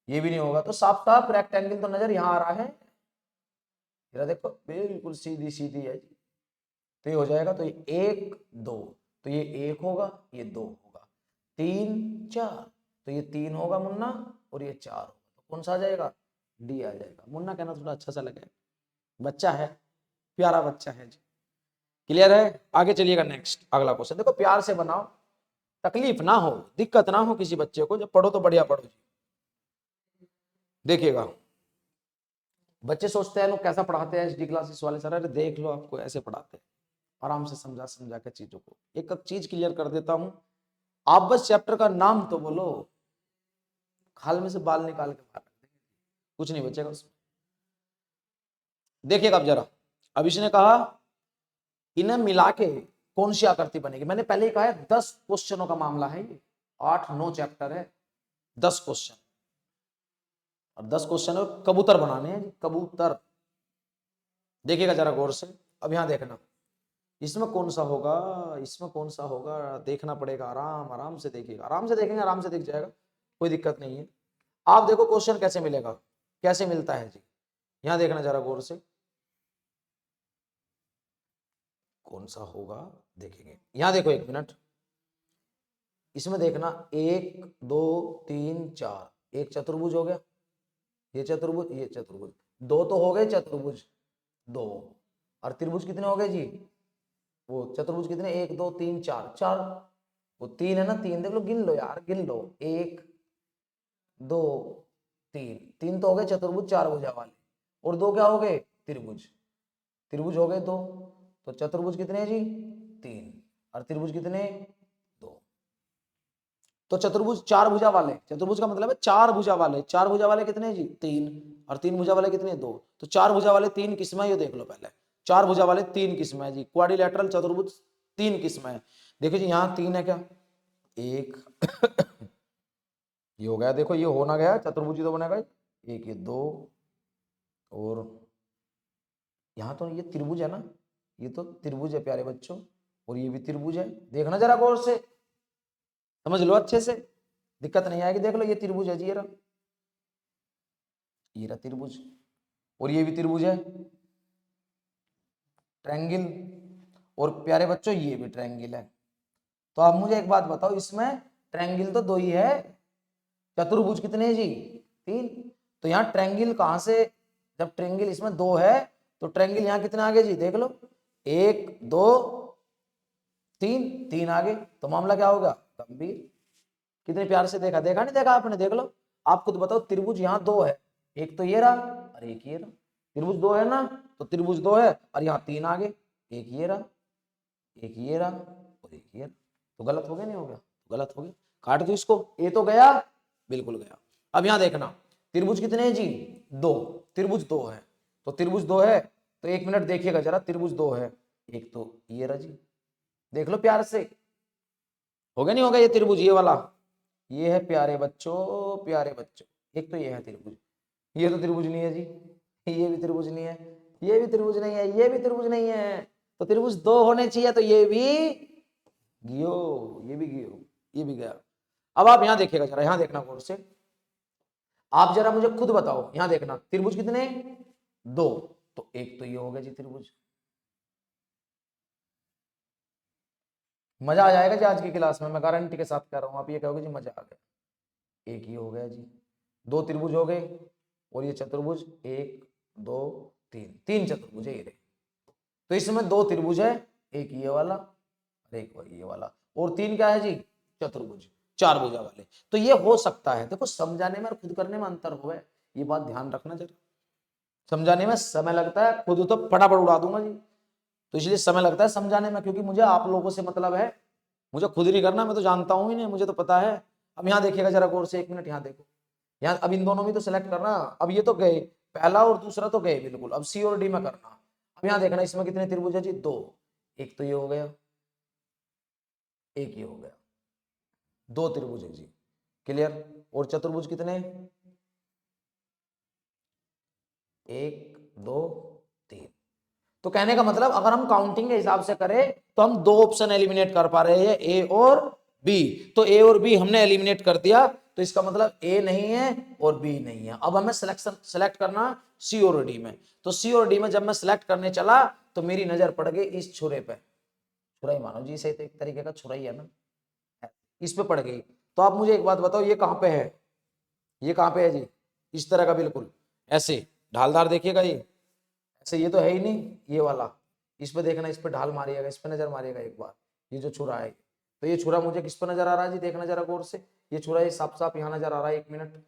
ये भी नहीं होगा। तो साफ साफ रेक्टेंगल तो नजर यहाँ आ रहा है, ये देखो बिल्कुल सीधी सीधी है जी। तो ये हो जाएगा, तो ये 1 2, तो ये 1 होगा, ये 2 होगा, 3 4, तो ये 3 होगा मुन्ना, और ये 4 होगा। तो कौन सा आ जाएगा? डी आ जाएगा। मुन्ना कहना थोड़ा अच्छा सा लगे, बच्चा है, प्यारा बच्चा है जी। क्लियर है? आगे चलिएगा नेक्स्ट, अगला क्वेश्चन देखो, प्यार से बनाओ, तकलीफ ना हो, दिक्कत ना हो किसी बच्चे को, जब पढ़ो तो बढ़िया पढ़ो जी। देखिएगा, बच्चे सोचते हैं लोग कैसा पढ़ाते हैं एचडी क्लासेस वाले सर, अरे देख लो आपको ऐसे पढ़ाते हैं, आराम से समझा समझा के चीजों को। एक चीज क्लियर कर देता हूं, आप बस चैप्टर का नाम तो बोलो, खाल में से बाल निकाल के बाहर रख देंगे, कुछ नहीं बचेगा उसमें। देखिएगा अब जरा, अब इसने कहा इन्हें मिला के कौन सी आकृति बनेगी। मैंने पहले ही कहा है 10 क्वेश्चनों का मामला है ये, 8-9 चैप्टर है, 10 क्वेश्चन, और 10 क्वेश्चन कबूतर बनाने हैं, कबूतर। देखिएगा जरा गौर से, अब यहां देखना, इसमें कौन सा होगा, इसमें कौन सा होगा, देखना पड़ेगा, आराम आराम से देखिएगा, आराम से देखेंगे आराम से दिख जाएगा, कोई दिक्कत नहीं है। आप देखो क्वेश्चन कैसे मिलेगा, कैसे मिलता है जी, यहां देखना जरा गौर से, कौन सा होगा देखेंगे। यहां देखो 1 मिनट, इसमें देखना 1 2 3 4, एक चतुर्भुज हो गया, ये चतुर्भुज ये चतुर्भुज, 2 तो हो गए चतुर्भुज 2, और त्रिभुज कितने हो गए जी? वो चतुर्भुज कितने, 1 2 3 4, 4, वो 3 है ना, 3 देख लो, गिन लो यार, गिन लो, 1 2 3, 3 तो हो गए चतुर्भुज 4 भुजा वाले, और 2 क्या हो गए? त्रिभुज। त्रिभुज हो गए 2, तो चतुर्भुज कितने हैं जी? 3, और त्रिभुज कितने? 2। तो चतुर्भुज 4 भुजा वाले, चतुर्भुज का मतलब है 4 भुजा वाले, 4 भुजा वाले कितने हैं जी? 3, और 3 भुजा वाले कितने? 2। तो 4 भुजा वाले 3 किस्में, ये देख लो पहले, 4 भुजा वाले 3 किस्में है जी, क्वाड्रिलेटरल चतुर्भुज 3 किस्में है। देखो जी यहाँ 3 है क्या, 1 ये हो गया, देखो ये होना गया चतुर्भुज तो बनेगा, 1 ये 2, और यहाँ तो ये त्रिभुज है ना, ये तो त्रिभुज है प्यारे बच्चों, और ये भी त्रिभुज है, देखना जरा गौर से, समझ लो अच्छे से, दिक्कत नहीं आएगी। देख लो ये त्रिभुज है जी, ये रहा त्रिभुज, और ये भी त्रिभुज है, ट्रायंगल, और प्यारे बच्चों ये भी ट्रायंगल है। तो आप मुझे एक बात बताओ, इसमें ट्रायंगल तो 2 ही है, चतुर्भुज कितने हैं जी? 3। तो यहाँ ट्रायंगल कहां से, जब ट्रायंगल इसमें 2 है तो ट्रायंगल यहाँ कितने आगे जी? देख लो, 1 2 3, 3 आगे, तो मामला क्या होगा? गंभीर। कितने प्यार से देखा, देखा नहीं देखा आपने? देख लो, आप खुद बताओ, त्रिभुज यहाँ दो है, एक तो ये रहा और एक ये रहा, त्रिभुज दो है ना, तो त्रिभुज दो है और यहाँ तीन आगे, एक ये रहा, एक ये रहा और एक ये रहा, तो गलत हो गया नहीं हो गया? गलत हो गया, काट दो इसको, ए तो गया, बिल्कुल गया। अब यहाँ देखना, त्रिभुज कितने हैं जी? दो, त्रिभुज दो है, तो त्रिभुज दो है तो एक मिनट देखिएगा जरा, त्रिभुज दो है, एक तो ये रहा जी, देख लो प्यार से, हो गया नहीं होगा? ये त्रिभुज ये वाला, ये है प्यारे बच्चों, प्यारे बच्चों, एक तो ये है त्रिभुज, ये तो त्रिभुज नहीं है जी, ये भी त्रिभुज नहीं है, ये भी त्रिभुज नहीं है, ये भी त्रिभुज नहीं है, तो त्रिभुज दो होने चाहिए, तो ये भी गियो, ये भी गियो, ये भी गया। अब आप यहां देखिएगा जरा, यहां देखना गौर से, आप जरा मुझे खुद बताओ, यहां देखना त्रिभुज कितने? दो, तो एक तो ये हो गया जी त्रिभुज। मजा आ जाएगा जी आज की क्लास में, मैं गारंटी के साथ कह रहा हूं, आप ये कहोगे जी मजा आ गया। एक ही हो गया जी, दो त्रिभुज हो गए और ये चतुर्भुज, एक दो तीन, तीन चतुर्भुज है ये देखो, तो इसमें दो त्रिभुज है, एक ये वाला और एक ये वाला, और तीन क्या है जी? चतुर्भुज, चार भुजा वाले। तो ये हो सकता है, देखो समझाने में और खुद करने में अंतर हुआ है, ये बात ध्यान रखना जरा, समझाने में समय लगता है, खुद तो फटाफट उड़ा दूंगा जी, तो इसलिए समय लगता है समझाने में, क्योंकि मुझे आप लोगों से मतलब है, मुझे खुद नहीं करना, मैं तो जानता हूं ही नहीं, मुझे तो पता है। अब यहाँ देखिएगा जरा गौर से, एक मिनट यहाँ देखो, यहाँ अब इन दोनों में तो सिलेक्ट करना, अब ये तो गए, पहला और दूसरा तो गए बिल्कुल, अब सी और डी में करना। अब यहाँ देखना इसमें कितने त्रिभुज है जी? दो, एक तो ये हो गया, एक ये हो गया, दो त्रिभुज है जी, क्लियर। और चतुर्भुज कितने? एक दो तीन। तो कहने का मतलब अगर हम काउंटिंग के हिसाब से करें तो हम दो ऑप्शन एलिमिनेट कर पा रहे हैं, ए और बी, तो ए और बी हमने एलिमिनेट कर दिया, तो इसका मतलब ए नहीं है और बी नहीं है। अब हमें सेलेक्ट करना सी और डी में, तो सी और डी में जब मैं सेलेक्ट करने चला तो मेरी नजर पड़ गई इस छुरे पे, छुरा ही मानो जी, सही तो एक तरीके का छुरा ही है ना, इस पे पड़ गई। तो आप मुझे एक बात बताओ, ये कहां पे है? ये कहां पे है जी? इस तरह का, बिल्कुल ऐसे ढालदार, देखिएगा ये ऐसे, ये तो है ही नहीं ये वाला, इस पे देखना, इस पे ढाल मारिएगा, इस पे नजर मारिएगा एक बार, ये जो छुरा है, तो ये छुरा मुझे किस पे नजर आ रहा है जी? देखना जरा गौर से, ये छुरा ये साफ साफ यहाँ नजर आ रहा है, एक मिनट,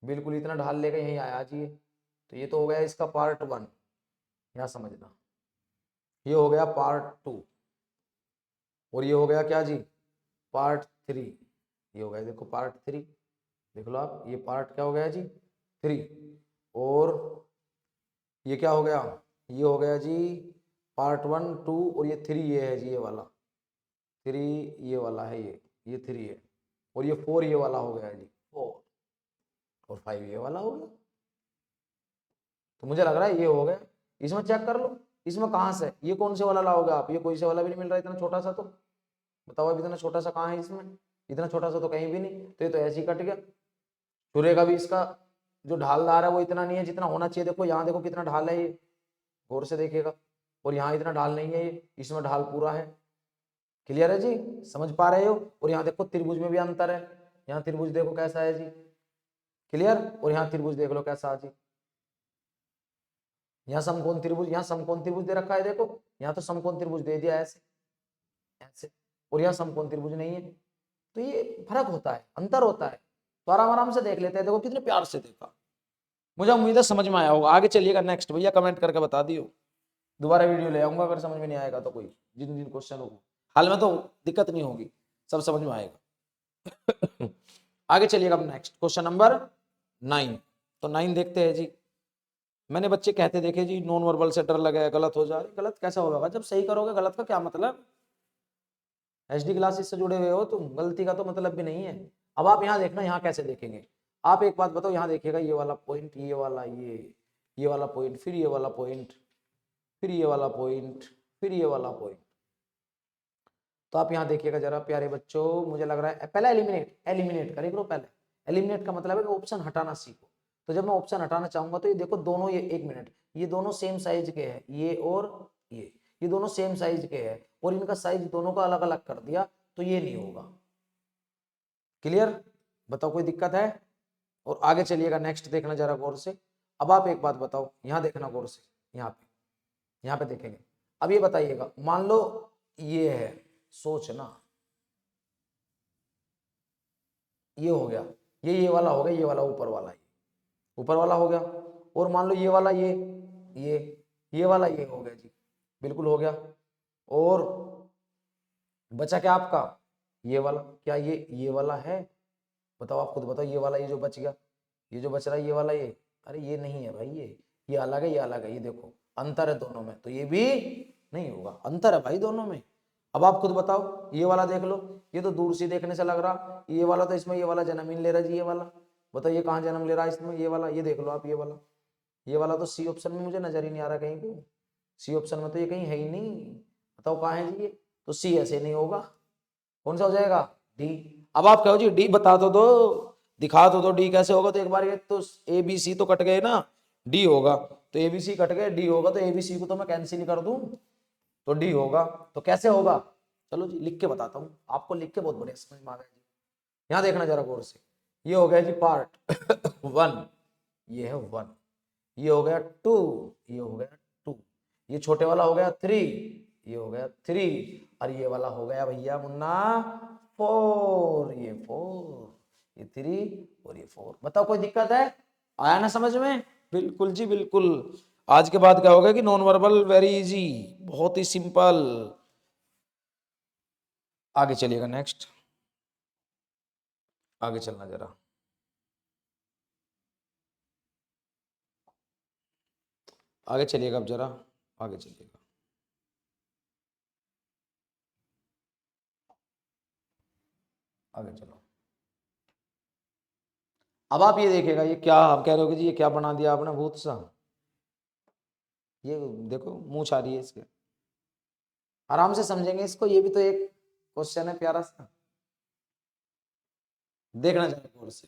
बिल्कुल इतना ढाल लेकर यहीं आया जी ये, तो ये तो हो गया इसका पार्ट वन, यहाँ समझना, ये हो गया पार्ट टू, और ये हो गया क्या जी? पार्ट थ्री, ये हो गया देखो पार्ट थ्री, देख लो आप, ये पार्ट क्या हो गया जी? थ्री। और ये क्या हो गया? ये हो गया जी पार्ट वन टू, और ये थ्री ये है जी, ये वाला थ्री, ये वाला है ये थ्री है, और ये फोर ये वाला हो गया जी, फोर, और फाइव ये वाला हो गया। तो मुझे लग रहा है ये हो गया, इसमें चेक कर लो, इसमें कहाँ से, ये कौन से वाला लाओगे आप? ये कोई से वाला भी नहीं मिल रहा इतना छोटा सा, तो बताओ अब इतना छोटा सा कहाँ है इसमें? इतना छोटा सा तो कहीं भी नहीं, तो ये तो ऐसे ही कट गया। छुरे का भी इसका जो ढालदार है वो इतना नहीं है जितना होना चाहिए, देखो यहाँ देखो कितना ढाल है, ये गौर से देखिएगा, और यहाँ इतना ढाल नहीं है, ये इसमें ढाल पूरा है, क्लियर है जी? समझ पा रहे हो? और यहाँ देखो त्रिभुज में भी अंतर है, यहाँ त्रिभुज देखो कैसा है जी, क्लियर, और यहाँ त्रिभुज देख लो कैसा है जी, यहाँ समकोण त्रिभुज, यहाँ समकोण त्रिभुज दे रखा है देखो, यहाँ तो समकोण त्रिभुज दे दिया ऐसे ऐसे, और यहाँ समकोण त्रिभुज नहीं है, तो ये फर्क होता है, अंतर होता है, तो आराम आराम से देख लेते हैं, देखो कितने प्यार से देखा, मुझे उम्मीद है समझ में आया होगा। आगे चलिएगा नेक्स्ट, भैया कमेंट करके बता दियो, दोबारा वीडियो ले आऊंगा अगर समझ में नहीं आएगा तो, कोई जिन जिन क्वेश्चन हो, हाल में तो दिक्कत नहीं होगी, सब समझ में आएगा। आगे चलिएगा अब नेक्स्ट क्वेश्चन नंबर 9, तो 9 देखते हैं जी। मैंने बच्चे कहते देखे जी नॉन वर्बल से डर लगा है, गलत हो जा रही, गलत कैसा होगा जब सही करोगे, गलत का क्या मतलब? एचडी क्लासेस से जुड़े हुए हो तुम, गलती का तो मतलब भी नहीं है। अब आप यहाँ देखना, यहाँ कैसे देखेंगे आप, एक बात बताओ, यहाँ देखिएगा ये वाला पॉइंट, ये वाला, ये वाला पॉइंट, फिर ये वाला पॉइंट, फिर ये वाला पॉइंट, फिर ये वाला पॉइंट, तो आप यहाँ देखिएगा जरा प्यारे बच्चों, मुझे लग रहा है पहले एलिमिनेट करें करो, पहले एलिमिनेट का मतलब है कि ऑप्शन हटाना सीखो। तो जब मैं ऑप्शन हटाना चाहूंगा तो ये देखो दोनों, ये एक मिनट, ये दोनों सेम साइज के हैं, ये और ये दोनों सेम साइज के हैं, और इनका साइज दोनों का अलग अलग कर दिया, तो ये नहीं होगा, क्लियर? बताओ कोई दिक्कत है? और आगे चलिएगा नेक्स्ट, देखना जरा गौर से। अब आप एक बात बताओ, यहाँ देखना गौर से, यहाँ पे देखेंगे। अब ये बताइएगा, मान लो ये है, सोचना ये हो गया, ये वाला हो गया, ये वाला ऊपर वाला, ये ऊपर वाला हो गया। और मान लो ये वाला ये वाला ये हो गया जी, बिल्कुल हो गया। और बचा क्या आपका, ये वाला। क्या ये वाला है, बताओ, आप खुद बताओ। ये वाला, ये जो बच गया, ये जो बच रहा है ये वाला, ये, अरे ये नहीं है भाई, ये अलग है, ये अलग है। ये देखो अंतर है दोनों में, तो ये भी नहीं होगा, अंतर है भाई दोनों में। अब आप खुद बताओ, ये वाला देख लो, ये तो दूर से देखने से लग रहा, ये वाला तो इसमें ये वाला जन्म ही नहीं ले रहा जी। ये वाला बताओ, ये कहाँ जन्म ले रहा है इसमें, ये वाला, ये देख लो आप, ये वाला तो सी ऑप्शन में मुझे नजर ही नहीं आ रहा कहीं पे। सी ऑप्शन में तो ये कहीं है ही नहीं। बताओ कहाँ है जी ये, तो सी ऐसे नहीं होगा। कौन सा हो जाएगा, डी। अब आप कहो जी डी बता तो दो, दिखा तो दो डी कैसे होगा। तो एक बार ये तो ए बी सी तो कट गए ना, डी होगा। तो ए बी सी कट गए, डी होगा। तो ए बी सी को तो मैं कैंसिल कर दूं, तो डी होगा। तो कैसे होगा, चलो जी लिख के बताता हूँ आपको, लिख के बहुत बढ़िया समझ में आ गया जी। यहाँ देखना जरा गौर से, ये हो गया जी पार्ट 1, ये है 1, ये हो गया 2, ये हो गया 2, ये छोटे वाला हो गया 3, ये हो गया 3, और ये वाला हो गया भैया मुन्ना 4, ये 4, ये 3 और ये 4। बताओ कोई दिक्कत है, आया ना समझ में। बिल्कुल जी बिल्कुल। आज के बाद क्या होगा कि नॉन वर्बल वेरी इजी, बहुत ही सिंपल। आगे चलिएगा, नेक्स्ट आगे चलना जरा, आगे चलिएगा, अब जरा आगे चलिएगा। आगे चलो। अब आप ये देखिएगा, ये क्या आप कह रहे हो कि जी ये क्या बना दिया आपने भूत सा, ये देखो मूंछ आ रही है इसके। आराम से समझेंगे इसको, ये भी तो एक क्वेश्चन है प्यारा सा, देखना चाहिए गौर से।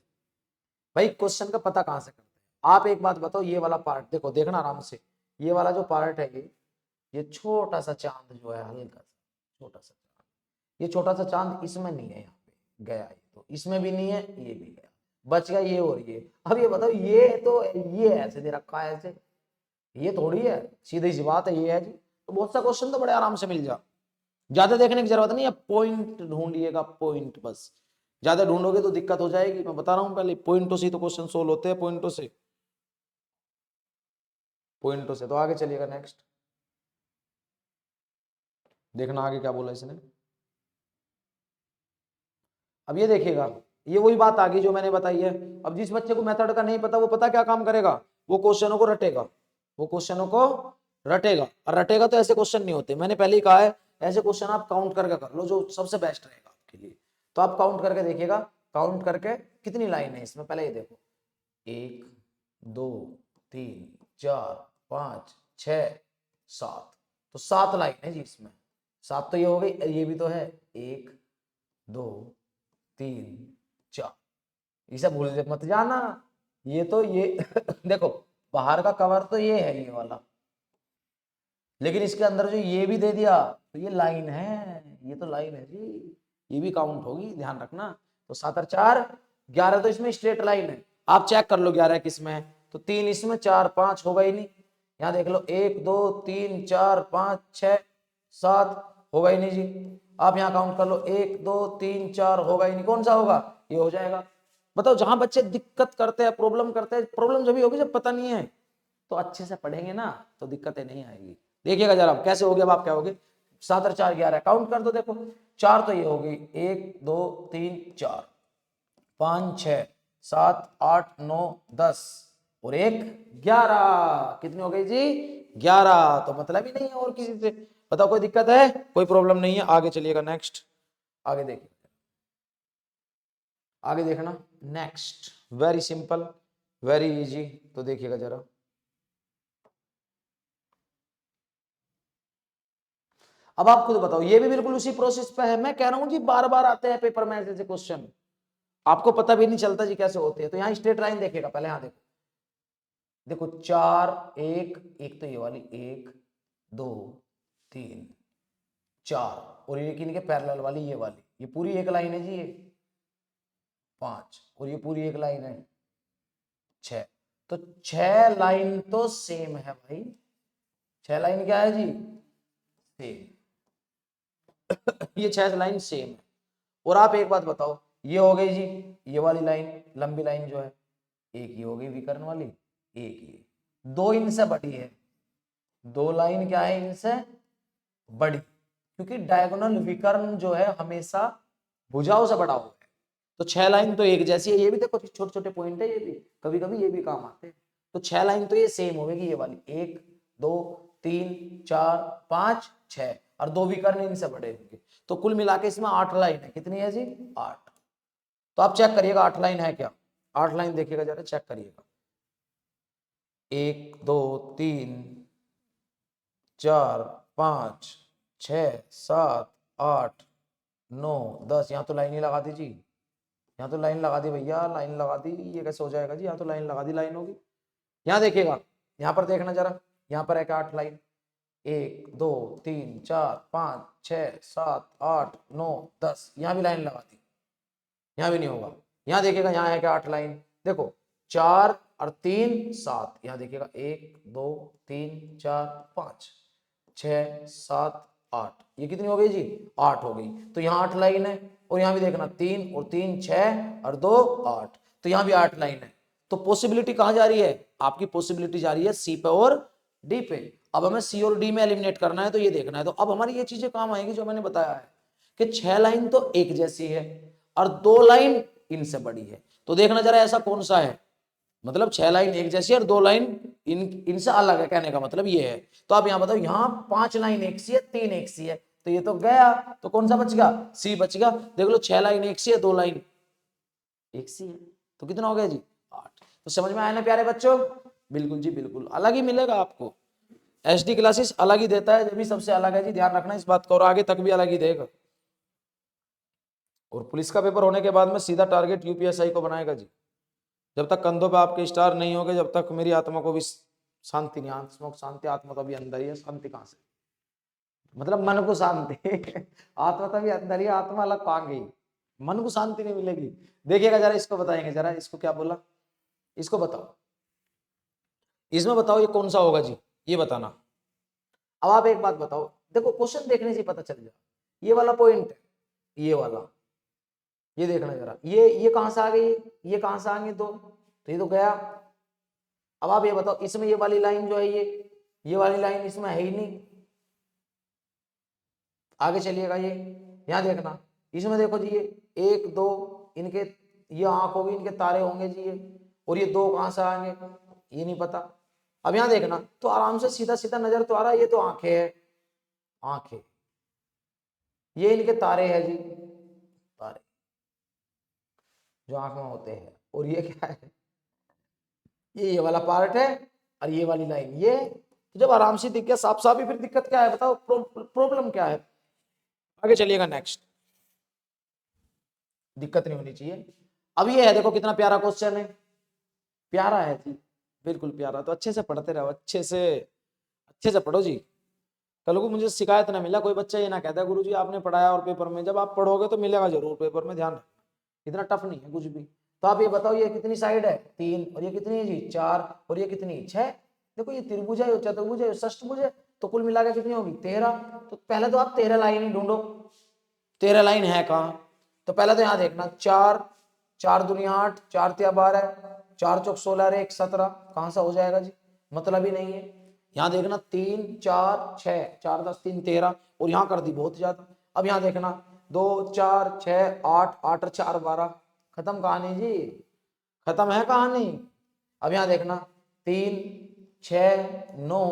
भाई क्वेश्चन का पता कहां से करते हैं आप, एक बात बताओ, ये वाला पार्ट देखो, देखना आराम से, ये वाला जो पार्ट है ये छोटा सा चांद जो है, हल्का सा छोटा सा चांद, ये छोटा सा चांद इसमें नहीं है, यहाँ पे गया ये, तो इसमें भी नहीं है, ये भी गया, बच गया ये और ये। अब ये बताओ, ये तो ये ऐसे दे रखा है ऐसे, ये थोड़ी है, सीधी सी बात है ये है जी। तो बहुत सा क्वेश्चन तो बड़े आराम से मिल जा, ज्यादा देखने की जरूरत नहीं है, पॉइंट ढूंढिएगा, पॉइंट बस। ज्यादा ढूंढोगे तो दिक्कत हो जाएगी, मैं बता रहा हूं पहले, पॉइंटों से तो क्वेश्चन सोल्व होते हैं, पॉइंटों से, पॉइंटों से। तो आगे चलिएगा, नेक्स्ट देखना आगे क्या बोला इसने। अब ये देखिएगा, ये वही बात आ गई जो मैंने बताई है। अब जिस बच्चे को मेथड का नहीं पता, वो पता क्या काम करेगा, वो क्वेश्चनों को रटेगा, वो क्वेश्चनों को रटेगा। और रटेगा तो ऐसे क्वेश्चन नहीं होते, मैंने पहले ही कहा है, ऐसे क्वेश्चन आप काउंट करके कर लो, जो सबसे बेस्ट रहेगा आपके लिए। तो आप काउंट करके देखिएगा, काउंट करके कितनी लाइन है इसमें, पहले ये देखो, 1 2 3 4 5 6 7, तो 7 लाइन है जी इसमें, 7 तो ये हो गई, ये भी तो है, 1 2 3 4, इसे भूल मत जाना। ये तो ये देखो, बाहर का कवर तो ये है, ये वाला, लेकिन इसके अंदर जो ये भी दे दिया, तो ये लाइन है, ये तो लाइन है जी, ये भी काउंट होगी, ध्यान रखना। तो 7 और 4 11, तो इसमें स्ट्रेट लाइन है, आप चेक कर लो 11 किसमें है, तो 3 इसमें, 4 5 होगा ही नहीं। यहाँ देख लो, 1 2 3 4 5 6 7 होगा ही नहीं जी। आप यहाँ काउंट कर लो, 1 2 3 4 होगा ही नहीं, कौन सा होगा, ये हो जाएगा। बताओ, जहां बच्चे दिक्कत करते हैं, प्रॉब्लम करते हैं, प्रॉब्लम जब भी होगी जब पता नहीं है, तो अच्छे से पढ़ेंगे ना तो दिक्कतें नहीं आएगी। देखिएगा जरा कैसे हो गया, अब आप क्या होगे, 7 और 4 11, काउंट कर दो, देखो 4 तो ये हो गई, 1 2 3 4 5 6 7 8 9 10 और 1 11, कितनी हो गई जी, 11। तो मतलब ही नहीं है और किसी से। बताओ कोई दिक्कत है, कोई प्रॉब्लम नहीं है। आगे चलिएगा, नेक्स्ट आगे देखिए, आगे देखना, next very simple, very easy. तो देखिएगा जरा, अब आप खुद बताओ, ये भी बिल्कुल उसी प्रोसेस पे है, मैं कह रहा हूं जी, बार बार आते हैं पेपर में ऐसे क्वेश्चन, आपको पता भी नहीं चलता जी कैसे होते हैं। तो यहाँ स्ट्रेट लाइन देखिएगा पहले, यहाँ देखो, देखो 4 1 1, तो ये वाली 1 2 3 4, और ये किन के पैरेलल वाली, ये वाली, ये पूरी एक लाइन है जी, ये 5, और ये पूरी एक लाइन है 6, तो 6 लाइन तो सेम है भाई, 6 लाइन क्या है जी, सेम ये 6 लाइन सेम है। और आप एक बात बताओ, ये हो गई जी ये वाली लाइन, लंबी लाइन जो है, एक ही हो गई विकर्ण वाली, एक ही, दो इनसे बड़ी है, दो लाइन क्या है इनसे बड़ी, क्योंकि डायगोनल विकर्ण जो है हमेशा भुजाओं से बड़ा होता है। तो 6 लाइन तो एक जैसी है, ये भी देखो छोटे छोटे पॉइंट है, ये भी कभी कभी ये भी काम आते हैं। तो 6 लाइन तो ये सेम होगी, ये वाली 1 2 3 4 5 6, और दो विकर्ण इनसे बड़े होंगे, तो कुल मिला के इसमें 8 लाइन है। कितनी है जी 8। तो आप चेक करिएगा 8 लाइन है क्या, 8 लाइन देखिएगा जरा, चेक करिएगा, 1 2 3 4 5 6 7 8 9 10, यहाँ तो लाइन ही लगा दीजिए, यहाँ तो लाइन लगा दी भैया, लाइन लगा दी, ये कैसे हो जाएगा जी, यहाँ तो लाइन लगा दी, लाइन होगी। यहाँ देखिएगा, यहाँ पर देखना जरा, यहाँ पर है क्या 8 लाइन, 1 2 3 4 5 6 7 8 9 10, यहाँ भी लाइन लगा दी, यहाँ भी नहीं होगा। यहाँ देखिएगा, यहाँ है क्या 8 लाइन, देखो 4 और 3 7, यहाँ देखिएगा 1 2 3 4 5 6 7 8, ये कितनी हो गई जी 8 हो गई। तो यहाँ 8 लाइन है, और यहाँ भी देखना 3 और 3 6 और 2 8, तो यहाँ भी 8 लाइन है। तो पॉसिबिलिटी कहाँ जा रही है, आपकी पॉसिबिलिटी जा रही है सी पे और डी पे। अब हमें सी और डी में एलिमिनेट करना है, तो ये देखना है। तो अब हमारी ये चीजें काम आएगी जो मैंने बताया है कि 6 लाइन तो एक जैसी है और 2 लाइन इनसे बड़ी है। तो देखना जरा ऐसा कौन सा है, मतलब 6 लाइन एक जैसी और 2 लाइन इनसे अलग है, कहने का मतलब ये है। तो आप यहाँ बताओ, यहाँ 5 लाइन एक सी है, 3 एक सी है, तो ये तो गया, तो कौन सा बच गया, सी बच गया। देख लो 6 लाइन एक सी है, 2 लाइन एक सी है, तो कितना हो गया जी 8। तो समझ में आया ना प्यारे बच्चों, बिल्कुल जी बिल्कुल, अलग ही मिलेगा आपको। एसडी क्लासेस अलग ही देता है, जब भी सबसे अलग है जी, ध्यान रखना इस बात का, और आगे तक भी अलग ही देगा। और पुलिस का पेपर होने के बाद में सीधा टारगेट यूपीएसआई को बनाएगा जी। जब तक कंधों पे आपके स्टार नहीं होंगे, जब तक मेरी आत्मा को भी शांति नहीं, आत्मा को शांति, आत्मा तो अभी अंदर ही है, शांति कहां से, मतलब मन को शांति आत्मा तो अभी अंदर ही, आत्मा अलग कहां गई, मन को शांति नहीं मिलेगी। देखिएगा जरा, इसको बताएंगे जरा, इसको क्या बोला, इसको बताओ, इसमें बताओ ये कौन सा होगा जी, ये बताना। अब आप एक बात बताओ, देखो क्वेश्चन देखने से पता चल जाए, ये वाला पॉइंट है, ये वाला, ये देखना जरा, ये कहां से आ गई, ये कहां से आएंगे, तो ये तो गया। अब आप ये बताओ, इसमें ये वाली लाइन जो है, ये वाली लाइन इसमें है ही नहीं। आगे चलिएगा, ये यहां देखना, इसमें देखो जी, ये 1 2 इनके, ये आंख होगी, इनके तारे होंगे जी ये, और ये 2 कहां से आएंगे, ये नहीं पता। अब यहां देखना, तो आराम से सीधा सीधा नजर तो आ रहा है, ये तो आंखें है, आंखें, ये इनके तारे है जी, तारे जो आंख में होते हैं, और ये क्या है, ये वाला पार्ट है, और ये वाली लाइन ये। तो जब आराम से दिख गया साफ साफ ही, फिर दिक्कत क्या है बताओ, प्रॉब्लम क्या है। आगे चलिएगा, नेक्स्ट, दिक्कत नहीं होनी चाहिए। अब ये है, देखो कितना प्यारा क्वेश्चन है, प्यारा है जी, बिल्कुल प्यारा। तो अच्छे से पढ़ते रहो, अच्छे से पढ़ो जी। कल को मुझे शिकायत ना मिला, कोई बच्चा ये ना कहता गुरुजी आपने पढ़ाया और पेपर में, जब आप पढ़ोगे तो मिलेगा जरूर पेपर में, ध्यान रखना, इतना टफ नहीं है कुछ भी। तो आप ये बताओ, ये कितनी साइड है 3, और ये कितनी है जी 4, और ये कितनी 6। देखो ये त्रिभुज है, चतुर्भुज है, षष्ठभुज है, तो कुल मिला के कितनी होगी 13। तो पहले तो आप 13 लाइन ही ढूंढो, 13 लाइन है कहाँ। तो पहले तो यहाँ देखना, 4 4 दूनी 8, 4 तिया 12, 4 चौक 16, 1 17, कहाँ सा हो जाएगा जी, मतलब ही नहीं है। यहाँ देखना 3 4 6, 4 10 3 13, और यहाँ कर दी बहुत ज्यादा। अब यहाँ देखना 2 4 6 8, 8 और 4 12, खत्म कहानी जी, खत्म है कहानी। अब यहाँ देखना 3 6 9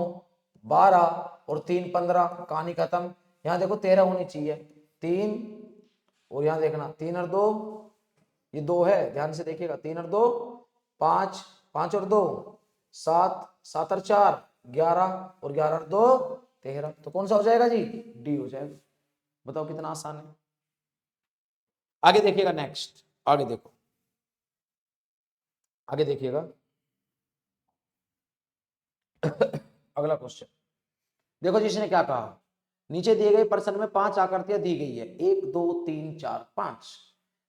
12 और 3 15, कहानी खत्म। यहाँ देखो 13 होनी चाहिए, 3, और यहाँ देखना 3 और 2, ये 2 है, ध्यान से देखिएगा, 3 और 2 5, 5 और 2 7, 7 और 4 11, और 11 और 2 13। तो कौन सा हो जाएगा जी, डी हो जाएगा। बताओ कितना आसान है। आगे देखिएगा, नेक्स्ट, आगे देखो, आगे देखिएगा अगला क्वेश्चन देखो, जिसने क्या कहा, नीचे दिए गए प्रश्न में 5 आकृतियां दी गई है, 1 2 3 4 5।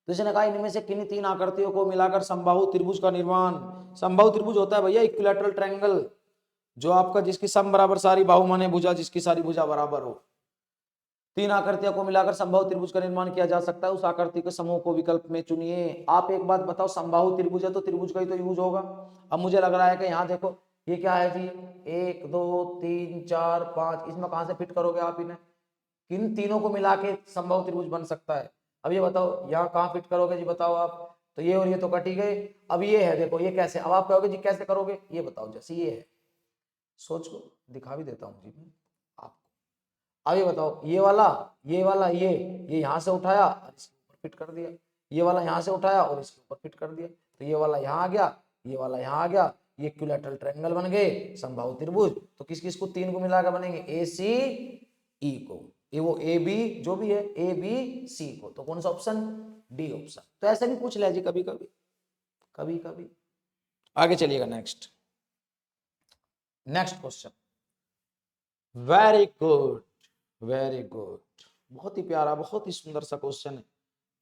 तो इसने कहा इनमें से किन्हीं 3 आकृतियों को मिलाकर समबाहु त्रिभुज का निर्माण। समबाहु त्रिभुज होता है भैया इक्विलैटरल ट्रायंगल, जो आपका जिसकी सम बराबर सारी बाहु माने भुजा, जिसकी सारी भुजा बराबर हो। तीन आकृतियों को मिलाकर समबाहु त्रिभुज का निर्माण किया जा सकता है, उस आकृति के समूह को विकल्प में चुनिए। आप एक बात बताओ, समबाहु त्रिभुज है तो त्रिभुज का ही तो यूज होगा। अब मुझे लग रहा है कि यहाँ देखो ये क्या है जी, 1 2 3 4 5, इसमें कहां से फिट करोगे आप इन्हें, किन तीनों को मिला के समबाहु त्रिभुज बन सकता है। अब ये बताओ यहाँ कहाँ फिट करोगे जी, बताओ आप। तो ये और ये तो कट ही गए। अब ये है देखो, ये कैसे, अब आप कहोगे जी कैसे करोगे, ये बताओ। जैसे ये है, सोच को दिखा भी देता हूँ जी मैं आपको। अब ये बताओ, ये वाला ये यहाँ से उठाया और इसके ऊपर फिट कर दिया, ये वाला यहाँ से उठाया और इसके ऊपर फिट कर दिया, तो ये वाला यहाँ आ गया, ये वाला यहाँ आ गया, ये इक्विलैटरल ट्रायंगल बन गए समबाहु त्रिभुज। तो किस किस को, तीन को मिलाकर बनेंगे, ए सी ई को, ये वो ए बी जो भी है, ए बी सी को। तो कौन सा ऑप्शन, डी ऑप्शन। तो ऐसे भी पूछ ले जी कभी कभी, कभी कभी। आगे चलिएगा, next question. Very good, very good, बहुत ही प्यारा, बहुत ही सुंदर सा क्वेश्चन है,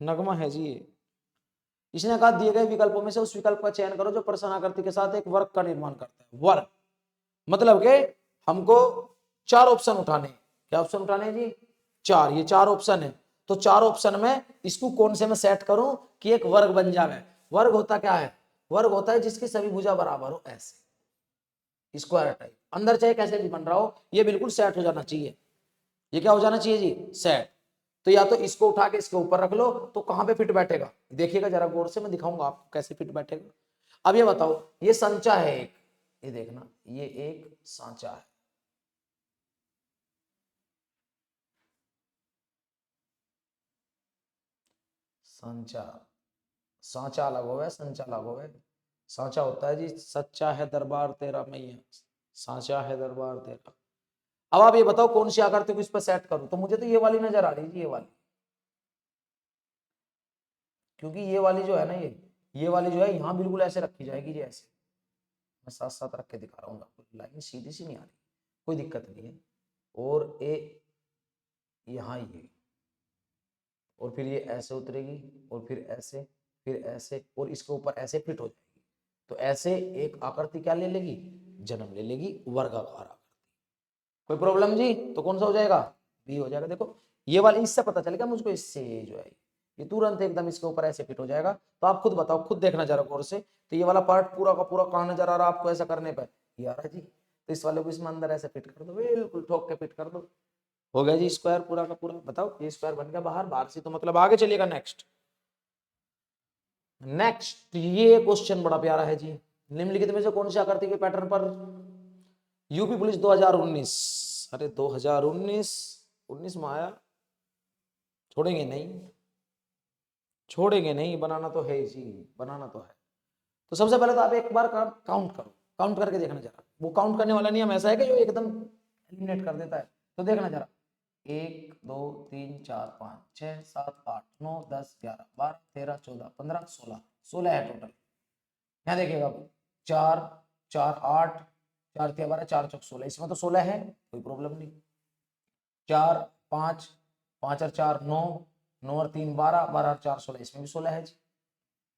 नगमा है जी ये। इसने कहा दिए गए विकल्पों में से उस विकल्प का चयन करो जो प्रश्न आकृति के साथ एक वर्ग का निर्माण करता है। वर्ग मतलब के हमको चार ऑप्शन उठाने, क्या ऑप्शन उठाने जी, चार, ये चार ऑप्शन है। तो चार ऑप्शन में इसको कौन से में सेट करूं कि एक वर्ग बन जाए। वर्ग होता क्या है, वर्ग होता है जिसकी सभी भुजा बराबर हो, ऐसे स्क्वायर टाइप, अंदर चाहे कैसे भी बन रहा हो, ये बिल्कुल सेट हो जाना चाहिए। ये क्या हो जाना चाहिए जी, सेट। तो या तो इसको उठा के इसके ऊपर रख लो, तो कहां पे फिट बैठेगा, देखिएगा जरा गौर से, मैं दिखाऊंगा आपको कैसे फिट बैठेगा। अब ये बताओ, ये संचा है एक, ये देखना, ये एक सांचा है, सांचा, सांचा अलग होगा, संचा अलग होगा। सांचा होता है जी, सच्चा है दरबार तेरा मैया, सांचा है दरबार तेरा। अब आप ये बताओ कौन सी आकृति को इस पर सेट करूं, तो मुझे तो ये वाली नजर आ रही है, ये वाली, क्योंकि ये वाली जो है ना, ये वाली जो है यहाँ बिल्कुल ऐसे रखी जाएगी जी, ऐसे। मैं साथ साथ रख के दिखा रहा हूँ आपको, लाइन सीधी सी नहीं आ रही, कोई दिक्कत नहीं है। और ए यहाँ ये, और फिर ये ऐसे उतरेगी, और फिर ऐसे, और इसके ऊपर ऐसे फिट हो जाएगी। तो ऐसे एक आकृति क्या ले लेगी, जन्म ले लेगी, वर्गाकार आकृति। कोई प्रॉब्लम जी, तो कौन सा हो जाएगा, बी हो जाएगा। देखो ये वाली, इससे पता चलेगा मुझको, इससे जो है ये तुरंत एकदम इसके ऊपर ऐसे फिट हो जाएगा। तो आप खुद बताओ, खुद देखना जरा गौर से। तो ये वाला पार्ट पूरा का पूरा कहाँ नजर आ रहा है आपको, ऐसा करने पर ये आ रहा है जी। तो इस वाले को इसमें अंदर ऐसे फिट कर दो, बिल्कुल ठोक के फिट कर दो, हो गया जी स्क्वायर पूरा का पूरा। बताओ ये स्क्वायर बन गया बाहर, बाहर से तो मतलब आगे चलिएगा। नेक्स्ट ये क्वेश्चन बड़ा प्यारा है जी। निम्नलिखित में से कौन सी आकृति के पैटर्न पर यूपी पुलिस 2019, अरे 2019 में आया, छोड़ेंगे नहीं, बनाना तो है जी, बनाना तो है। तो सबसे पहले तो आप एक बार काउंट करो, काउंट करके देखना जरा। वो काउंट करने वाला नियम ऐसा है कि जो एकदम एलिमिनेट कर देता है। तो देखना जरा, 1 2 3 4 5 6 7 8 9 10 11 12 13 14 15 16, 16 है टोटल। यहाँ देखिएगा, 4 4 8 4 3 12 4 चौक 16, इसमें तो 16 है, कोई प्रॉब्लम नहीं। 4 5 5 और 4 9, 9 और 3 12, 12 और 4 16, इसमें भी 16 है जी।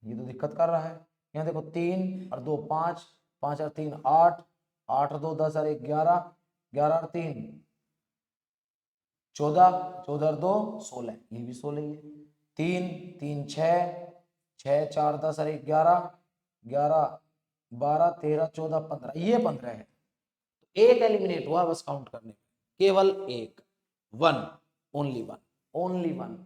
ये तो दिक्कत कर रहा है। यहाँ देखो 3 और 2 5, 5 और 3 8, 8 और 2 10 और 1 11, 11 और 3 14, 14 और 2 16, ये भी 16 ही है। 3 3 6, 6 4 10 और 1 11, 11 12 13 14 15, ये 15 है। एक एलिमिनेट हुआ बस काउंट करने में, केवल एक, वन, ओनली वन।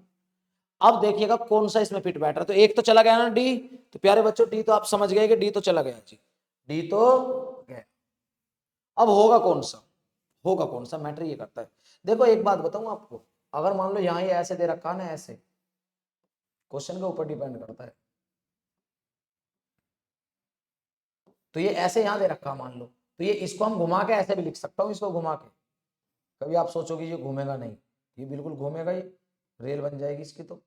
अब देखिएगा कौन सा इसमें फिट बैठ रहा है। तो एक तो चला गया ना डी, तो प्यारे बच्चों डी तो आप समझ गए कि डी तो चला गया जी, डी तो गया। अब होगा कौन सा, मैटर ये करता है। देखो एक बात बताऊं आपको, अगर मान लो यहाँ ये ऐसे दे रखा है ना, ऐसे, क्वेश्चन के ऊपर डिपेंड करता है। तो ये ऐसे यहाँ दे रखा मान लो, तो ये इसको हम घुमा के ऐसे भी लिख सकता हूँ, इसको घुमा के। कभी आप सोचोगे ये घूमेगा नहीं, ये बिल्कुल घूमेगा, ये रेल बन जाएगी इसकी। तो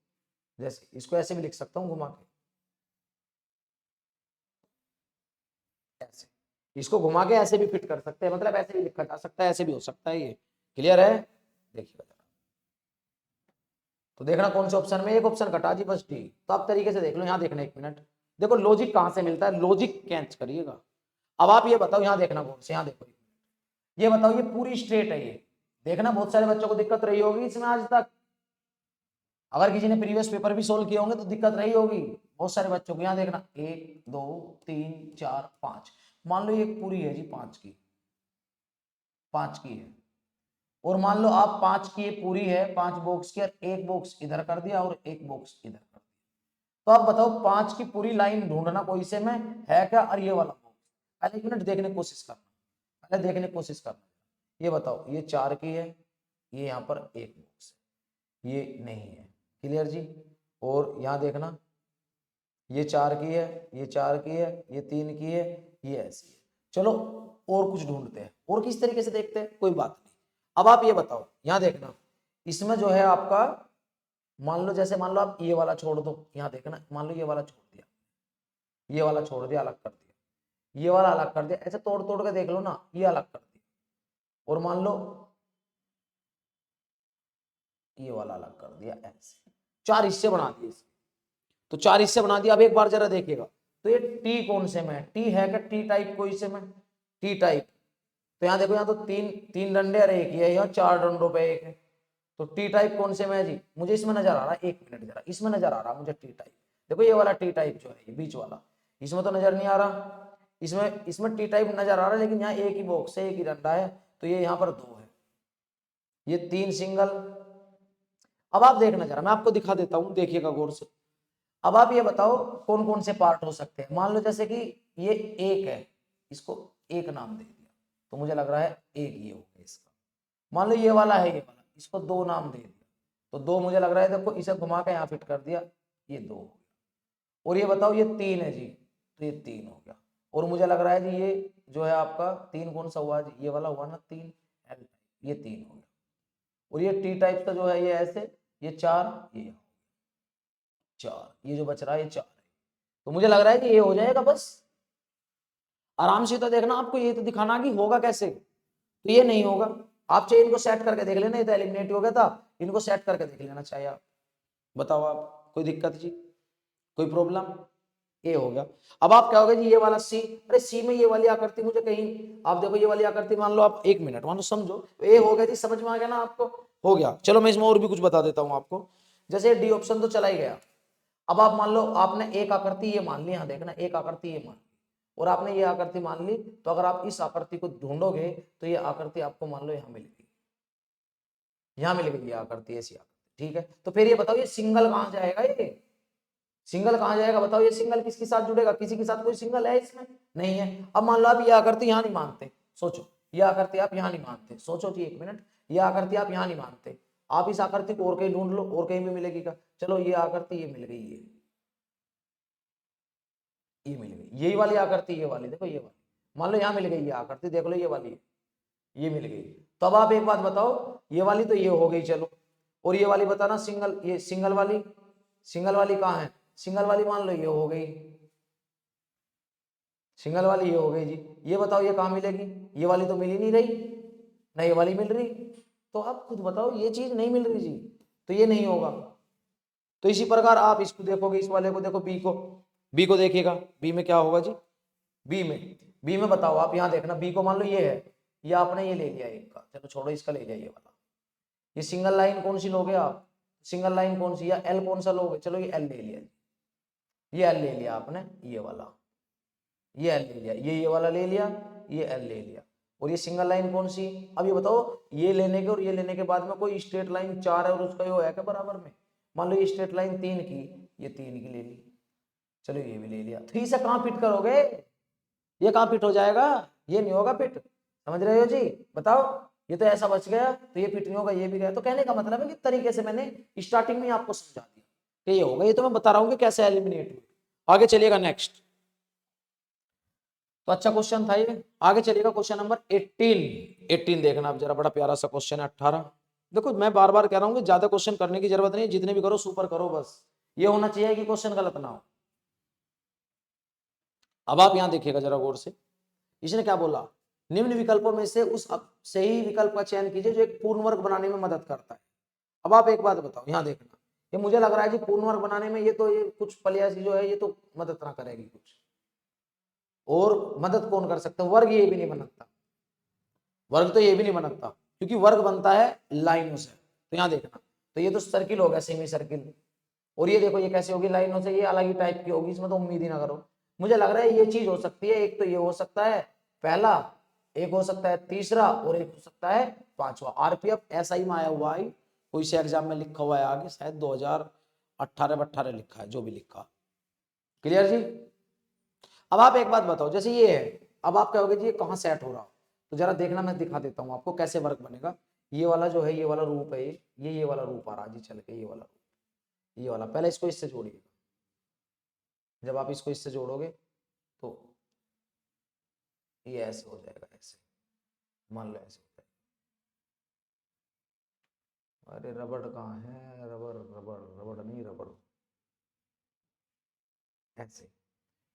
जैसे इसको ऐसे भी लिख सकता हूँ घुमा के, ऐसे इसको घुमा के ऐसे भी फिट कर सकते हैं, मतलब ऐसे भी लिखा जा सकता है, ऐसे भी हो सकता है। ये क्लियर है, देखिएगा। तो देखना कौन से ऑप्शन में, एक ऑप्शन कटा जी बस डी। तो आप तरीके से देख लो, यहाँ देखना 1 मिनट, देखो लॉजिक कहाँ से मिलता है, लॉजिक कैच करिएगा। अब आप ये बताओ, यहाँ देखना कौन से, यहाँ देखो, ये बताओ, ये पूरी स्ट्रेट है, ये देखना बहुत सारे बच्चों को दिक्कत रही होगी इसमें आज तक, अगर किसी ने प्रीवियस पेपर भी सोल्व किए होंगे तो दिक्कत रही होगी बहुत सारे बच्चों को। यहाँ देखना 1 2 3 4 5, मान लो ये पूरी है जी 5 की, 5 की है, और मान लो आप 5 की ये पूरी है, 5 बॉक्स की, और एक बॉक्स इधर कर दिया और एक बॉक्स इधर कर दिया। तो आप बताओ 5 की पूरी लाइन ढूंढना कोई से में है क्या, और ये वाला बॉक्स, पहले 1 मिनट देखने की कोशिश करना, पहले देखने की कोशिश करना। ये बताओ ये 4 की है, ये यहाँ पर एक बॉक्स है, ये नहीं है, क्लियर जी। और यहाँ देखना ये 4 की है, ये 4 की है, ये 3 की है, ये ऐसी है। चलो और कुछ ढूंढते हैं, और किस तरीके से देखते हैं, कोई बात नहीं। अब आप ये बताओ, यहाँ देखना इसमें जो है आपका, मान लो जैसे मान लो आप ये वाला छोड़ दो, यहाँ देखना मान लो ये वाला छोड़ दिया, ये वाला छोड़ दिया, अलग कर दिया, ये वाला अलग कर दिया, ऐसे तोड़ तोड़ के देख लो ना, ये अलग कर दिया, और मान लो ये वाला अलग कर दिया, ऐसे 4 हिस्से बना दिए। तो 4 हिस्से बना दिया। अब एक बार जरा देखिएगा, तो ये टी कौन से में, टी है क्या, टी टाइप कोई से में, टी टाइप। तो यहाँ देखो, यहाँ तो तीन डंडे और एक ही है, यहाँ 4 डंडों पे एक है, तो टी टाइप कौन से में है जी, मुझे इसमें नजर आ रहा है, 1 मिनट जरा, इसमें नजर आ रहा मुझे टी टाइप। देखो ये वाला टी टाइप जो है, ये बीच वाला, इसमें तो नजर नहीं आ रहा, इसमें टी टाइप नजर आ रहा है, लेकिन यहाँ एक ही बॉक्स है, एक ही डंडा है, तो ये यहाँ पर 2 है, ये 3 सिंगल। अब आप देखना जरा, मैं आपको दिखा देता हूँ, देखिएगा गौर से। अब आप ये बताओ कौन कौन से पार्ट हो सकते हैं। मान लो जैसे कि ये एक है, इसको एक नाम दे दिया, तो मुझे लग रहा है एक ये हो गया इसका। मान लो ये वाला है, ये वाला, इसको 2 नाम दे दिया, तो 2 मुझे लग रहा है, देखो इसे घुमा के यहाँ फिट कर दिया, ये 2 हो गया। और ये बताओ ये 3 है जी, तो ये 3 हो गया। और मुझे लग रहा है जी ये जो है आपका 3 कौन सा हुआ जी, ये वाला हुआ ना 3, ये 3 हो गया। और ये टी टाइप का जो है ये ऐसे, ये 4, ये 4, ये जो बच रहा है ये 4 है। तो मुझे लग रहा है कि ये हो जाएगा बस, आराम से। तो देखना आपको ये तो दिखाना कि होगा कैसे, तो ये नहीं होगा। आप चाहे इनको सेट करके देख लेना, ये तो एलिमिनेट हो गया था, इनको सेट करके देख लेना चाहिए आप। बताओ आप, कोई दिक्कत जी, कोई प्रॉब्लम, ये हो गया। अब आप क्या होगा जी, ये वाला सी, अरे सी में ये वाली आकृति मुझे कहीं, आप देखो ये वाली आकृति, मान लो आप 1 मिनट मान लो समझो, ये हो गया जी, समझ में आ गया ना आपको, हो गया। चलो मैं इसमें और भी कुछ बता देता हूँ आपको, जैसे डी ऑप्शन तो चला ही गया। अब आप मान लो आपने एक आकृति ये मान ली, यहाँ देखना एक आकृति ये मान ली, और आपने ये आकृति मान ली, तो अगर आप इस आकृति को ढूंढोगे तो ये आकृति आपको मान लो यहाँ मिल गई, यहाँ मिल गई ये आकृति, ऐसी आकृति, ठीक है। तो फिर ये बताओ ये सिंगल कहाँ जाएगा, ये सिंगल कहाँ जाएगा बताओ, ये सिंगल किसके साथ जुड़ेगा, किसी के साथ कोई सिंगल है इसमें, नहीं है। अब मान लो आप ये आकृति यहाँ नहीं मानते, सोचो ये आकृति आप यहाँ नहीं मानते, सोचो जी 1 मिनट, ये आकृति आप यहाँ नहीं मानते, आप इस आकृति को और कहीं ढूंढ लो, और कहीं भी मिलेगी क्या, चलो ये आकृति ये मिल गई, ये मिल गई, यही वाली आकृति, ये वाली देखो, ये वाली मान लो यहाँ मिल गई ये आकृति, देख लो ये वाली, ये मिल गई। तो अब आप एक बात बताओ, ये वाली तो ये हो गई चलो, और ये वाली बताना सिंगल, ये सिंगल वाली, सिंगल वाली कहाँ है, सिंगल वाली मान लो ये हो गई, सिंगल वाली ये हो गई जी। ये बताओ ये कहाँ मिलेगी, ये वाली तो मिल ही नहीं रही, ना ये वाली मिल रही, तो आप खुद बताओ ये चीज नहीं मिल रही जी, तो ये नहीं होगा। तो इसी प्रकार आप इसको देखोगे, इस वाले को देखो, बी को देखिएगा, बी में क्या होगा जी, बी में बताओ आप, यहाँ देखना बी को मान लो ये है, ये आपने ये ले लिया एक का, चलो छोड़ो इसका, ले लिया ये वाला। ये सिंगल लाइन कौन सी लोगे आप, सिंगल लाइन कौन सी, या एल कौन सा लोगे, चलो ये एल ले लिया, ये एल ले लिया आपने, ये वाला, ये एल ले लिया, ये वाला ले लिया, ये एल ले लिया। और ये सिंगल लाइन कौन सी, अब ये बताओ ये लेने के और ये लेने के बाद में कोई स्ट्रेट लाइन 4 है और उसका ये है क्या बराबर में, मान लो ये स्ट्रेट लाइन 3 की, ये 3 की ले ली, चलो ये भी ले लिया। 3 से कहाँ फिट करोगे, ये कहाँ फिट हो जाएगा, ये नहीं होगा फिट, समझ रहे हो जी, बताओ। ये तो ऐसा बच गया, तो ये फिट नहीं होगा, ये भी गया। तो कहने का मतलब है कि तरीके से मैंने स्टार्टिंग में आपको समझा दिया कि ये होगा, ये तो मैं बता रहा हूँ कि कैसे एलिमिनेट हुआ। आगे चलिएगा नेक्स्ट, तो अच्छा क्वेश्चन था ये। आगे चलिएगा क्वेश्चन नंबर 18 देखना आप जरा, बड़ा प्यारा सा क्वेश्चन है 18। देखो मैं बार बार कह रहा हूँ कि ज्यादा क्वेश्चन करने की जरूरत नहीं, जितने भी करो सुपर करो, बस ये होना चाहिए कि क्वेश्चन गलत ना हो। अब आप यहां देखिएगा जरा गौर से, इसने क्या बोला, निम्न विकल्पों में से उस सही विकल्प का चयन कीजिए जो एक पूर्ण वर्ग बनाने में मदद करता है। अब आप एक बात बताओ, यहाँ देखना, ये मुझे लग रहा है जी पूर्ण वर्ग बनाने में ये तो ये कुछ पलियासी जो है ये तो मदद ना करेगी कुछ, और मदद कौन कर सकता है, वर्ग ये भी नहीं बनता, वर्ग तो ये भी नहीं बनता। क्योंकि वर्ग बनता है लाइनों से। तो यहाँ देखना, तो ये तो सर्किल हो गया, सेमी सर्किल, और ये देखो ये कैसे होगी, लाइनों से, ये अलग ही टाइप की होगी, इसमें तो उम्मीद ही ना करो। मुझे लग रहा है ये चीज हो सकती है, एक तो ये हो सकता है पहला, एक हो सकता है तीसरा, और एक हो सकता है पांचवा। आरपीएफ ऐसा ही में आया हुआ है, कोई से एग्जाम में लिखा हुआ है आगे, शायद 2018 लिखा है, जो भी लिखा। क्लियर जी। अब आप एक बात बताओ, जैसे ये है, अब आप कहोगे जी ये कहाँ सेट हो रहा, तो जरा देखना, मैं दिखा देता हूँ आपको कैसे वर्क बनेगा। ये वाला जो है, ये वाला रूप है, ये वाला रूप आ रहा जी, चल के ये वाला रूप, ये वाला, पहले इसको इससे जोड़िएगा। जब आप इसको इससे जोड़ोगे तो ये ऐसे हो जाएगा, ऐसे मान लो ऐसे होता है। अरे रबड़ कहाँ है, रबड़ रबड़ रबड़ नहीं, रबड़ ऐसे,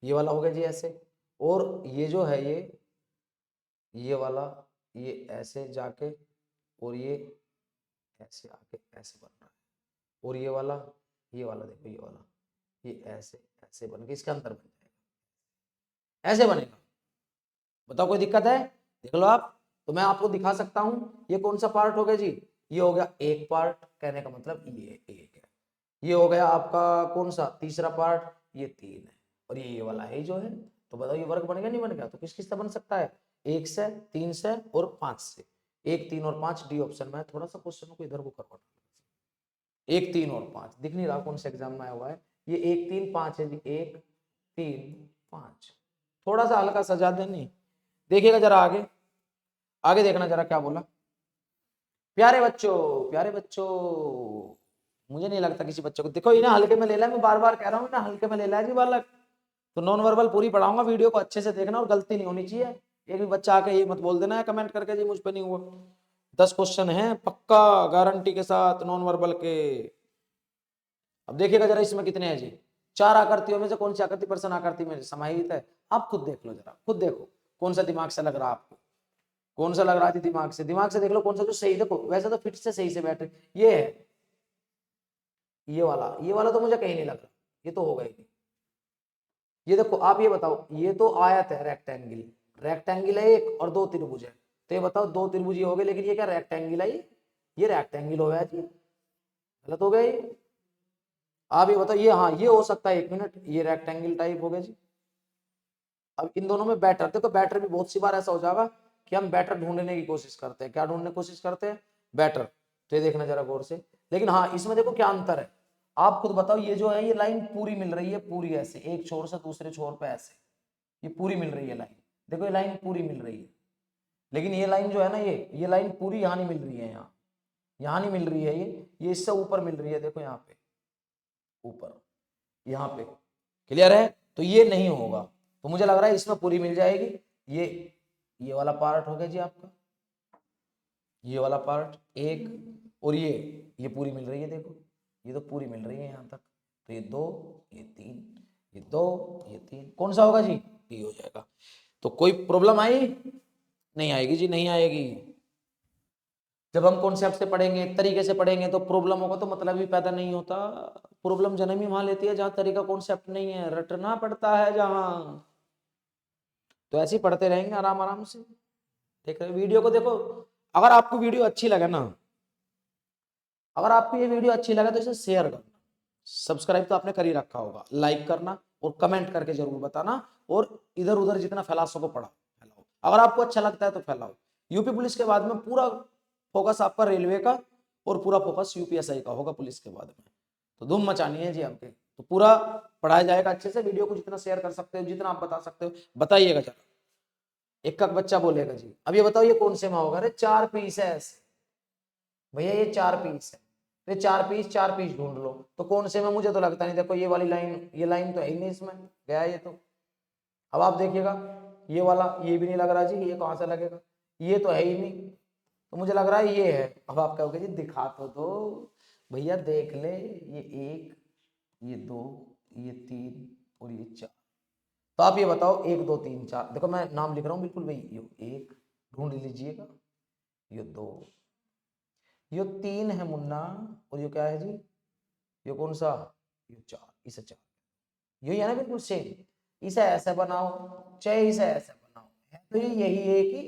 ये वाला हो गया जी ऐसे। और ये जो है ये वाला, ये ऐसे जाके, और ये ऐसे आके ऐसे बन रहा है। और ये वाला देखो, ये वाला, ये ऐसे ऐसे बन के इसके अंदर बन जाएगा, ऐसे बनेगा। बताओ कोई दिक्कत है, देख लो आप। तो मैं आपको दिखा सकता हूं, ये कौन सा पार्ट हो गया जी, ये हो गया एक पार्ट, कहने का मतलब ये एक है। ये हो गया आपका कौन सा तीसरा पार्ट, ये तीन है, और ये वाला है जो है। तो बताओ ये वर्ग बन गया नहीं बन गया, तो किस किस से बन सकता है, एक से, तीन से और पांच से। एक, तीन और पांच, डी ऑप्शन में। थोड़ा सा क्वेश्चन को इधर को करवा, एक, तीन और पांच दिख नहीं रहा कौन से एग्जाम में आया हुआ है, ये एक, तीन, पांच है जी, एक, तीन, पांच। थोड़ा सा हल्का सजा देनी, देखिएगा जरा आगे, आगे देखना जरा क्या बोला। प्यारे बच्चों, प्यारे बच्चों, मुझे नहीं लगता किसी बच्चे को, देखो इन्हें हल्के में ले लिया, मैं बार बार कह रहा हूँ इन्हें हल्के में ले लिया जी बालक। तो नॉन वर्बल पूरी पढ़ाऊंगा, वीडियो को अच्छे से देखना, और गलती नहीं होनी चाहिए। एक भी बच्चा आके ये मत बोल देना है कमेंट करके जी मुझ पे नहीं हुआ। 10 क्वेश्चन है पक्का, गारंटी के साथ नॉन वर्बल के। अब देखिएगा जरा इसमें कितने हैं जी, 4 आकृतियों में से कौन सी आकृति प्रश्न आकृति में समाहित है, आप खुद देख लो जरा, खुद देखो कौन सा दिमाग से लग रहा है आपको, कौन सा लग रहा थी दिमाग से, दिमाग से देख लो कौन सा जो सही। देखो वैसे तो फिट से सही से बैठे, ये है, ये वाला तो मुझे कहीं नहीं लग रहा, ये तो होगा ही नहीं। ये देखो आप ये बताओ, ये तो आयत है, रेक्टेंगल, रेक्टेंगल है एक, और दो त्रिभुज है। तो ये बताओ दो त्रिभुज ये हो गए, लेकिन ये क्या रेक्टेंगल है, ये रेक्टेंगल हो गया जी, गलत हो गया ये। आप ये बताओ, ये हाँ ये हो सकता है, एक मिनट, ये रेक्टेंगल टाइप हो गया जी। अब इन दोनों में बैटर, देखो बैटर भी बहुत सी बार ऐसा हो जाएगा कि हम बैटर ढूंढने की कोशिश करते हैं, क्या ढूंढने की कोशिश करते हैं, बैटर। तो ये देखना जरा गौर से, लेकिन हाँ इसमें देखो क्या अंतर है, आप खुद बताओ। ये जो है ये लाइन पूरी मिल रही है, पूरी ऐसे एक छोर से दूसरे छोर पे ऐसे, ये पूरी मिल रही है लाइन, देखो ये लाइन पूरी मिल रही है। लेकिन ये लाइन जो है ना, ये लाइन पूरी यहाँ नहीं मिल रही है, यहाँ नहीं मिल रही है, ये इससे ऊपर मिल रही है, देखो यहाँ पे ऊपर, यहाँ पे। क्लियर है, तो ये नहीं होगा। तो मुझे लग रहा है इसमें पूरी मिल जाएगी। ये वाला पार्ट हो गया जी आपका, ये वाला पार्ट एक, और ये पूरी मिल रही है, देखो ये तो पूरी मिल रही है यहाँ तक। तो ये दो, ये तीन, ये दो, ये तीन, कौन सा होगा जी, डी हो जाएगा। तो कोई प्रॉब्लम आई, नहीं आएगी जी, नहीं आएगी। जब हम कॉन्सेप्ट से पढ़ेंगे, एक तरीके से पढ़ेंगे, तो प्रॉब्लम होगा तो मतलब भी पैदा नहीं होता। प्रॉब्लम जन्म ही वहां लेती है जहां तरीका कॉन्सेप्ट नहीं है, रटना पड़ता है जहां। तो ऐसे ही पढ़ते रहेंगे आराम आराम से। देख रहे वीडियो को देखो, अगर आपको वीडियो अच्छी लगे ना, अगर आपको ये वीडियो अच्छी लगे तो इसे शेयर करना, सब्सक्राइब तो आपने कर ही रखा होगा, लाइक करना और कमेंट करके जरूर बताना, और इधर उधर जितना फैला सको फैलाओ, अगर आपको अच्छा लगता है तो फैलाओ। यूपी पुलिस के बाद में पूरा फोकस आपका रेलवे का, और पूरा फोकस यूपीएसआई का होगा पुलिस के बाद में। तो धूम मचानी है जी आपके, तो पूरा पढ़ाया जाएगा अच्छे से। वीडियो को जितना शेयर कर सकते हो, जितना आप बता सकते हो बताइएगा जरा। एक बच्चा बोलेगा जी, अब ये बताओ ये कौन से में होगा, अरे 4 पीस है ऐसे, भैया ये 4 पीस है, तो 4 पीस ढूंढ लो, तो कौन से में, मुझे तो लगता नहीं, देखो ये वाली लाइन, ये लाइन तो है ही नहीं इसमें, गया ये तो। अब आप देखिएगा ये वाला, ये भी नहीं लग रहा जी, ये कहां से लगेगा, ये तो है ही नहीं, तो मुझे लग रहा है ये है। अब आप कहोगे जी दिखा तो दो, भैया देख ले, ये एक, ये दो, ये तीन, और ये चार। तो आप ये बताओ, एक, दो, तीन, चार, देखो मैं नाम लिख रहा हूँ बिल्कुल भाई, ये एक ढूंढ लीजिएगा, ये दो, ये तीन है मुन्ना, और ये क्या है जी, ये कौन सा, ये चार, इसे चार, यही है ना बिल्कुल सेम। इसे ऐसे बनाओ चाहे इसे ऐसे बनाओ, है तो ये यही एक ही,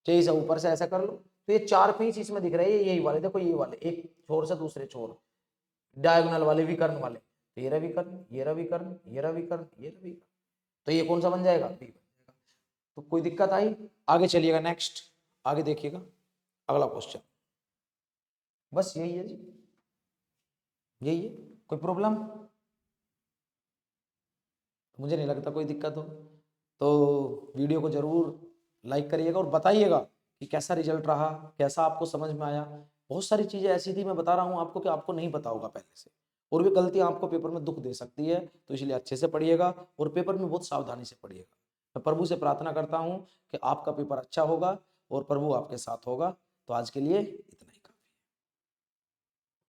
चाहिए से ऊपर से ऐसा कर लो। तो ये 4 पीस इसमें दिख रहे हैं, यही वाले देखो, ये वाले एक छोर से दूसरे छोर, डायगोनल वाले विकर्ण वाले, तो ये रहा विकर्ण, ये रहा विकर्ण, ये रहा विकर्ण, ये रहा विकर्ण, तो ये कौन सा बन जाएगा, बी बन जाएगा। तो कोई दिक्कत आई? आगे चलिएगा, नेक्स्ट आगे देखिएगा अगला क्वेश्चन। बस यही है जी, यही है। कोई प्रॉब्लम? मुझे नहीं लगता कोई दिक्कत हो। तो वीडियो को जरूर लाइक करिएगा और बताइएगा कि कैसा रिजल्ट रहा, कैसा आपको समझ में आया। बहुत सारी चीजें ऐसी थी, मैं बता रहा हूँ आपको, कि आपको नहीं पता होगा पहले से, और भी गलतियां आपको पेपर में दुख दे सकती है। तो इसलिए अच्छे से पढ़िएगा और पेपर में बहुत सावधानी से पढ़िएगा। मैं प्रभु से प्रार्थना करता हूँ कि आपका पेपर अच्छा होगा और प्रभु आपके साथ होगा। तो आज के लिए